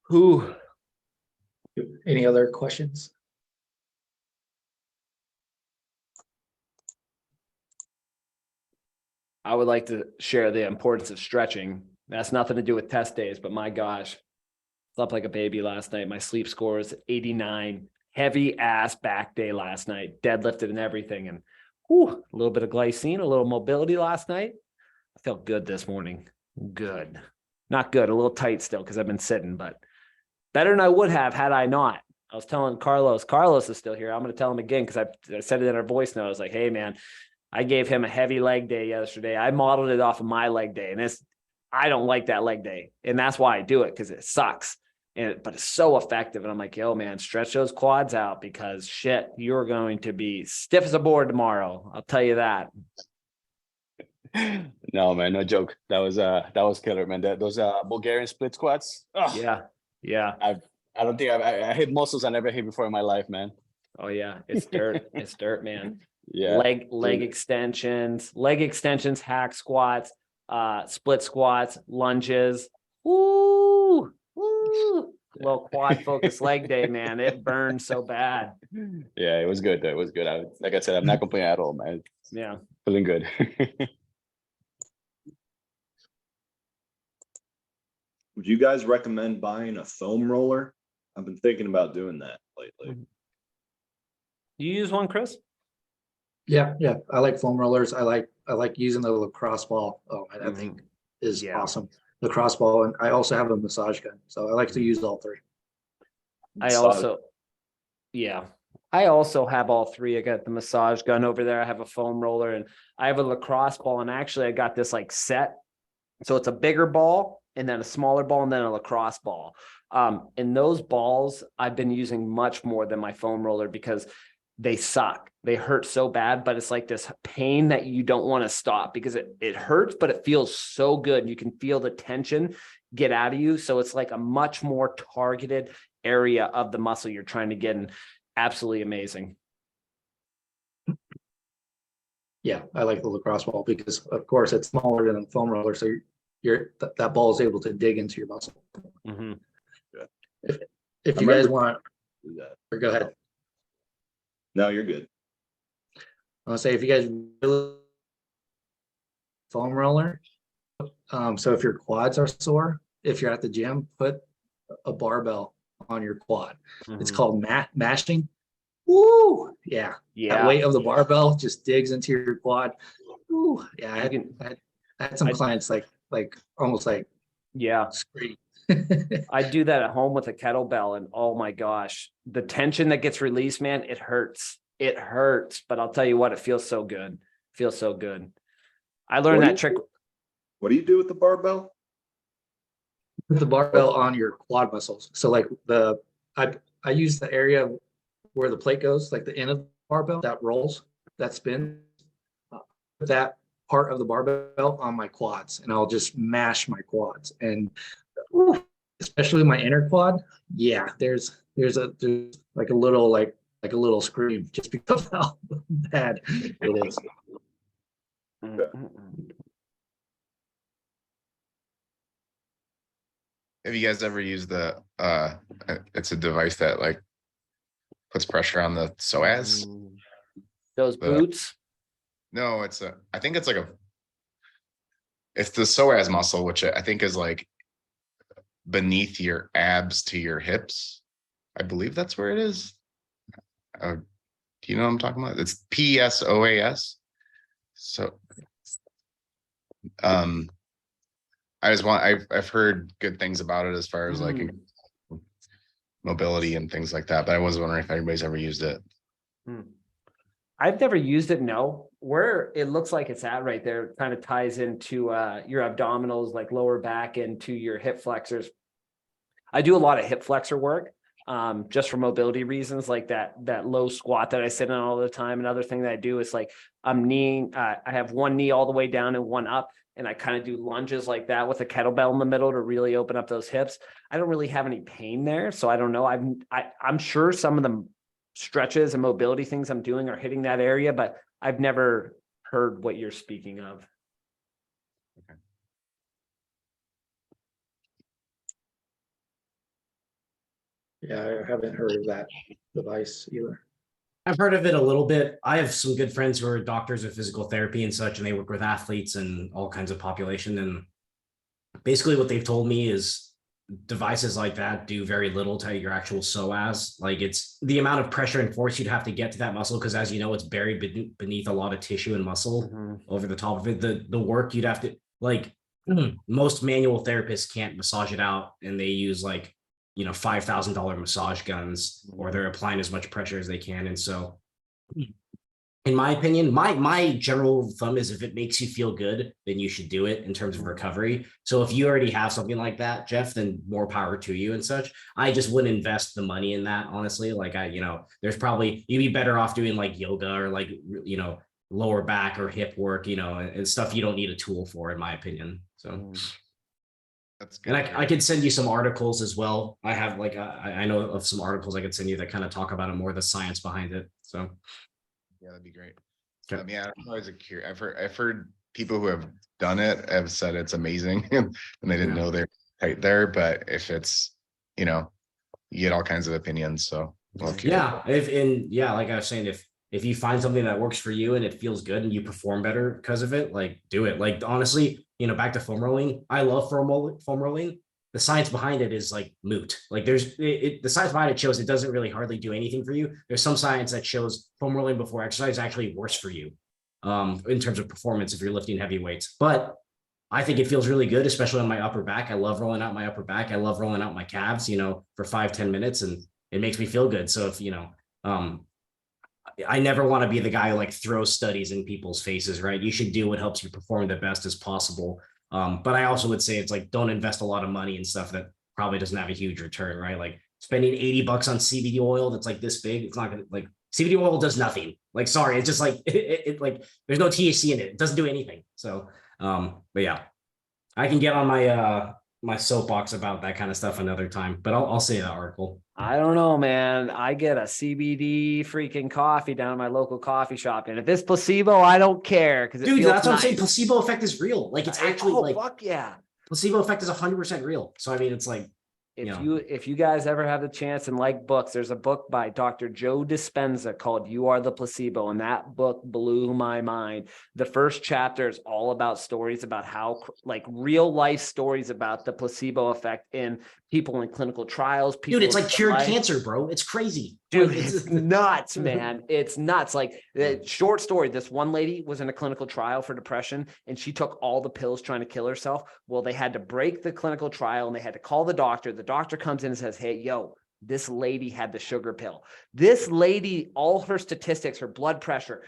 Speaker 1: Who?
Speaker 3: Any other questions?
Speaker 1: I would like to share the importance of stretching. That's nothing to do with test days, but my gosh, slept like a baby last night. My sleep score is 89. Heavy ass back day last night, deadlifted and everything. And whew, a little bit of glycine, a little mobility last night. I felt good this morning. Good. Not good, a little tight still because I've been sitting, but better than I would have had I not. I was telling Carlos is still here. I'm going to tell him again because I said it in our voice note. I was like, hey, man, I gave him a heavy leg day yesterday. I modeled it off of my leg day, and I don't like that leg day. And that's why I do it, because it sucks. But it's so effective. And I'm like, yo, man, stretch those quads out because shit, you're going to be stiff as a board tomorrow. I'll tell you that.
Speaker 9: No, man, no joke. That was killer, man. Those Bulgarian split squats. Oh,
Speaker 1: Yeah.
Speaker 9: I don't think I hit muscles I never hit before in my life, man.
Speaker 1: Oh yeah. It's dirt. It's dirt, man.
Speaker 9: Yeah.
Speaker 1: Leg extensions, hack squats, split squats, lunges. Woo, woo. Little quad focus leg day, man. It burned so bad.
Speaker 9: Yeah, it was good. It was good. Like I said, I'm not complaining at all, man.
Speaker 1: Yeah.
Speaker 9: Feeling good.
Speaker 6: Would you guys recommend buying a foam roller? I've been thinking about doing that lately.
Speaker 1: You use one, Chris?
Speaker 3: Yeah, yeah. I like foam rollers. I like using the lacrosse ball. Oh, man, that thing is
Speaker 1: Yeah.
Speaker 3: awesome. Lacrosse ball, and I also have a massage gun, so I like to use all three.
Speaker 1: I also have all three. I got the massage gun over there. I have a foam roller and I have a lacrosse ball. And actually I got this like set. So it's a bigger ball and then a smaller ball and then a lacrosse ball. And those balls I've been using much more than my foam roller because they suck. They hurt so bad, but it's like this pain that you don't want to stop because it hurts, but it feels so good. You can feel the tension get out of you. So it's like a much more targeted area of the muscle you're trying to get in. Absolutely amazing.
Speaker 3: Yeah, I like the lacrosse ball because, of course, it's smaller than a foam roller, so that ball is able to dig into your muscle.
Speaker 1: Mm-hmm.
Speaker 3: If you guys want,
Speaker 6: Do that.
Speaker 3: or go ahead.
Speaker 6: No, you're good.
Speaker 3: I want to say if you guys really foam roller, so if your quads are sore, if you're at the gym, put a barbell on your quad. It's called mashing. Woo! Yeah. That weight of the barbell just digs into your quad. Woo! Yeah. I had some clients like almost like scream.
Speaker 1: I do that at home with a kettlebell and oh my gosh, the tension that gets released, man, it hurts. It hurts, but I'll tell you what, it feels so good. Feels so good. I learned that trick.
Speaker 6: What do you do with the barbell?
Speaker 3: Put the barbell on your quad muscles. So like I use the area where the plate goes, like the end of the barbell that rolls, that spins, that part of the barbell on my quads, and I'll just mash my quads. And especially my inner quad, yeah, there's like a little scream just because of how bad it is.
Speaker 11: Have you guys ever used the it's a device that like puts pressure on the psoas?
Speaker 1: Those boots?
Speaker 11: No, I think it's like it's the psoas muscle, which I think is like beneath your abs to your hips. I believe that's where it is. Do you know what I'm talking about? It's PSOAS. So I've heard good things about it as far as like mobility and things like that, but I was wondering if anybody's ever used it.
Speaker 1: I've never used it. No, where it looks like it's at right there kind of ties into your abdominals, like lower back, into your hip flexors. I do a lot of hip flexor work just for mobility reasons, like that low squat that I sit on all the time. Another thing that I do is like I'm kneeing, I have one knee all the way down and one up, and I kind of do lunges like that with a kettlebell in the middle to really open up those hips. I don't really have any pain there, so I don't know. I'm sure some of the stretches and mobility things I'm doing are hitting that area, but I've never heard what you're speaking of.
Speaker 11: Okay.
Speaker 3: Yeah, I haven't heard of that device either.
Speaker 2: I've heard of it a little bit. I have some good friends who are doctors of physical therapy and such, and they work with athletes and all kinds of population. And basically what they've told me is devices like that do very little to your actual psoas. Like it's the amount of pressure and force you'd have to get to that muscle, because as you know, it's buried beneath a lot of tissue and muscle over the top of it. The work you'd have to, like, most manual therapists can't massage it out, and they use like, $5,000 massage guns, or they're applying as much pressure as they can. And so in my opinion, my general thumb is if it makes you feel good, then you should do it in terms of recovery. So if you already have something like that, Jeff, then more power to you and such. I just wouldn't invest the money in that, honestly. Like there's probably, you'd be better off doing like yoga or like, lower back or hip work, and stuff you don't need a tool for, in my opinion. So
Speaker 11: that's good.
Speaker 2: And I could send you some articles as well. I have I know of some articles I could send you that kind of talk about it more, the science behind it. So
Speaker 11: yeah, that'd be great.
Speaker 2: Okay.
Speaker 11: Yeah, I'm always curious. I've heard people who have done it have said it's amazing and they didn't know they're right there. But if it's, you know, you get all kinds of opinions. So well,
Speaker 2: Yeah, like I was saying, if you find something that works for you and it feels good and you perform better because of it, like do it. Like honestly, you know, back to foam rolling. I love foam rolling. The science behind it is like moot. Like the science behind it shows it doesn't really hardly do anything for you. There's some science that shows foam rolling before exercise is actually worse for you, in terms of performance if you're lifting heavy weights. But I think it feels really good, especially on my upper back. I love rolling out my upper back. I love rolling out my calves, you know, for 5-10 minutes, and it makes me feel good. So if, you know, I never want to be the guy who like throws studies in people's faces, right? You should do what helps you perform the best as possible. But I also would say it's like, don't invest a lot of money in stuff that probably doesn't have a huge return, right? Like spending $80 on CBD oil that's like this big, it's not gonna, like, CBD oil does nothing. Like, sorry, it's just like it like there's no THC in it. It doesn't do anything. So, but yeah, I can get on my soapbox about that kind of stuff another time. But I'll say that article.
Speaker 1: I don't know, man. I get a CBD freaking coffee down at my local coffee shop, and if it's placebo, I don't care because
Speaker 2: Dude, that's what I'm saying. Placebo effect is real. Like it's actually like
Speaker 1: fuck yeah.
Speaker 2: Placebo effect is 100% real. So I mean, it's like,
Speaker 1: If you guys ever have the chance and like books, there's a book by Dr. Joe Dispenza called You Are the Placebo. And that book blew my mind. The first chapter is all about stories about how, like, real life stories about the placebo effect in people in clinical trials.
Speaker 2: Dude, it's like cured cancer, bro. It's crazy.
Speaker 1: Dude,
Speaker 2: like,
Speaker 1: it's nuts, man. It's nuts. Like the short story, this one lady was in a clinical trial for depression and she took all the pills trying to kill herself. Well, they had to break the clinical trial and they had to call the doctor. The doctor comes in and says, hey, yo, this lady had the sugar pill. This lady, all her statistics, her blood pressure,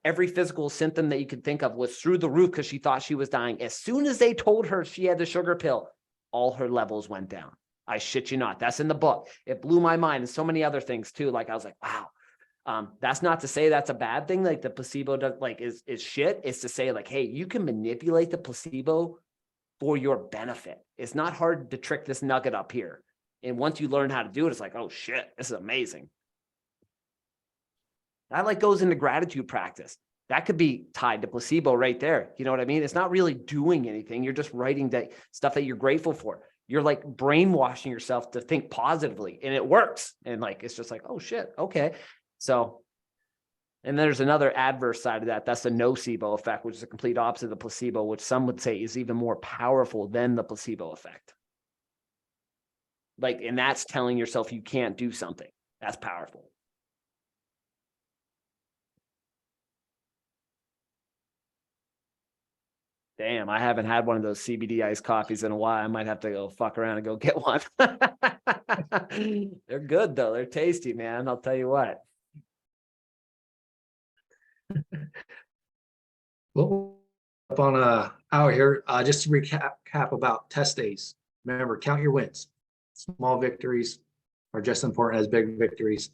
Speaker 1: every physical symptom that you could think of was through the roof because she thought she was dying. As soon as they told her she had the sugar pill, all her levels went down. I shit you not. That's in the book. It blew my mind, and so many other things too. Like I was like, wow. That's not to say that's a bad thing. Like the placebo does, like is shit. It's to say like, hey, you can manipulate the placebo for your benefit. It's not hard to trick this nugget up here. And once you learn how to do it, it's like, oh shit, this is amazing. That like goes into gratitude practice. That could be tied to placebo right there. You know what I mean? It's not really doing anything. You're just writing that stuff that you're grateful for. You're like brainwashing yourself to think positively and it works. And like, it's just like, oh shit. Okay. So, and there's another adverse side of that. That's the nocebo effect, which is the complete opposite of the placebo, which some would say is even more powerful than the placebo effect. Like, and that's telling yourself you can't do something. That's powerful. Damn, I haven't had one of those CBD iced coffees in a while. I might have to go fuck around and go get one. They're good though. They're tasty, man. I'll tell you what.
Speaker 3: Well, up on a hour here, just to recap about test days. Remember, count your wins. Small victories are just as important as big victories.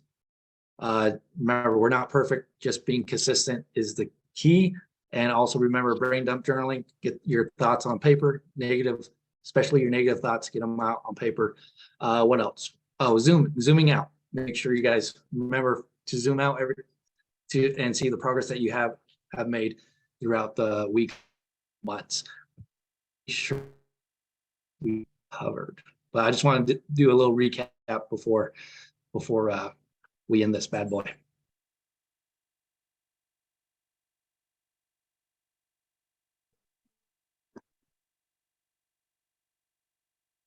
Speaker 3: Remember, we're not perfect. Just being consistent is the key. And also remember brain dump journaling, get your thoughts on paper, negative, especially your negative thoughts, get them out on paper. What else? Oh, zooming out. Make sure you guys remember to zoom out and see the progress that you have made throughout the week, months. Sure we covered, but I just wanted to do a little recap before we end this bad boy.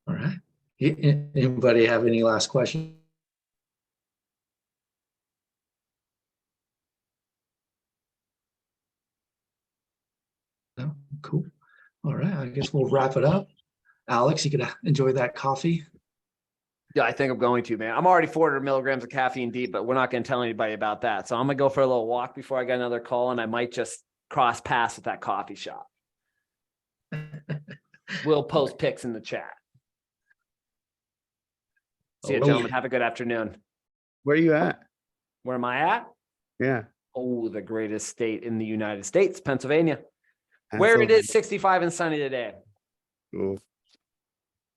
Speaker 3: All right. Anybody have any last questions? No? Cool. All right. I guess we'll wrap it up. Alex, you could enjoy that coffee.
Speaker 1: Yeah, I think I'm going to, man. I'm already 400 milligrams of caffeine deep, but we're not going to tell anybody about that. So I'm going to go for a little walk before I get another call, and I might just cross paths with that coffee shop. We'll post pics in the chat. See you, gentlemen. Have a good afternoon.
Speaker 12: Where are you at?
Speaker 1: Where am I at?
Speaker 12: Yeah.
Speaker 1: Oh, the greatest state in the United States, Pennsylvania. Where it is 65 and sunny today.
Speaker 12: Cool.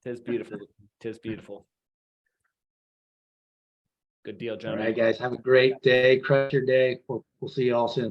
Speaker 1: Tis beautiful. Tis beautiful. Good deal,
Speaker 3: All
Speaker 1: gentlemen.
Speaker 3: right, guys. Have a great day. Crush your day. We'll see you all soon.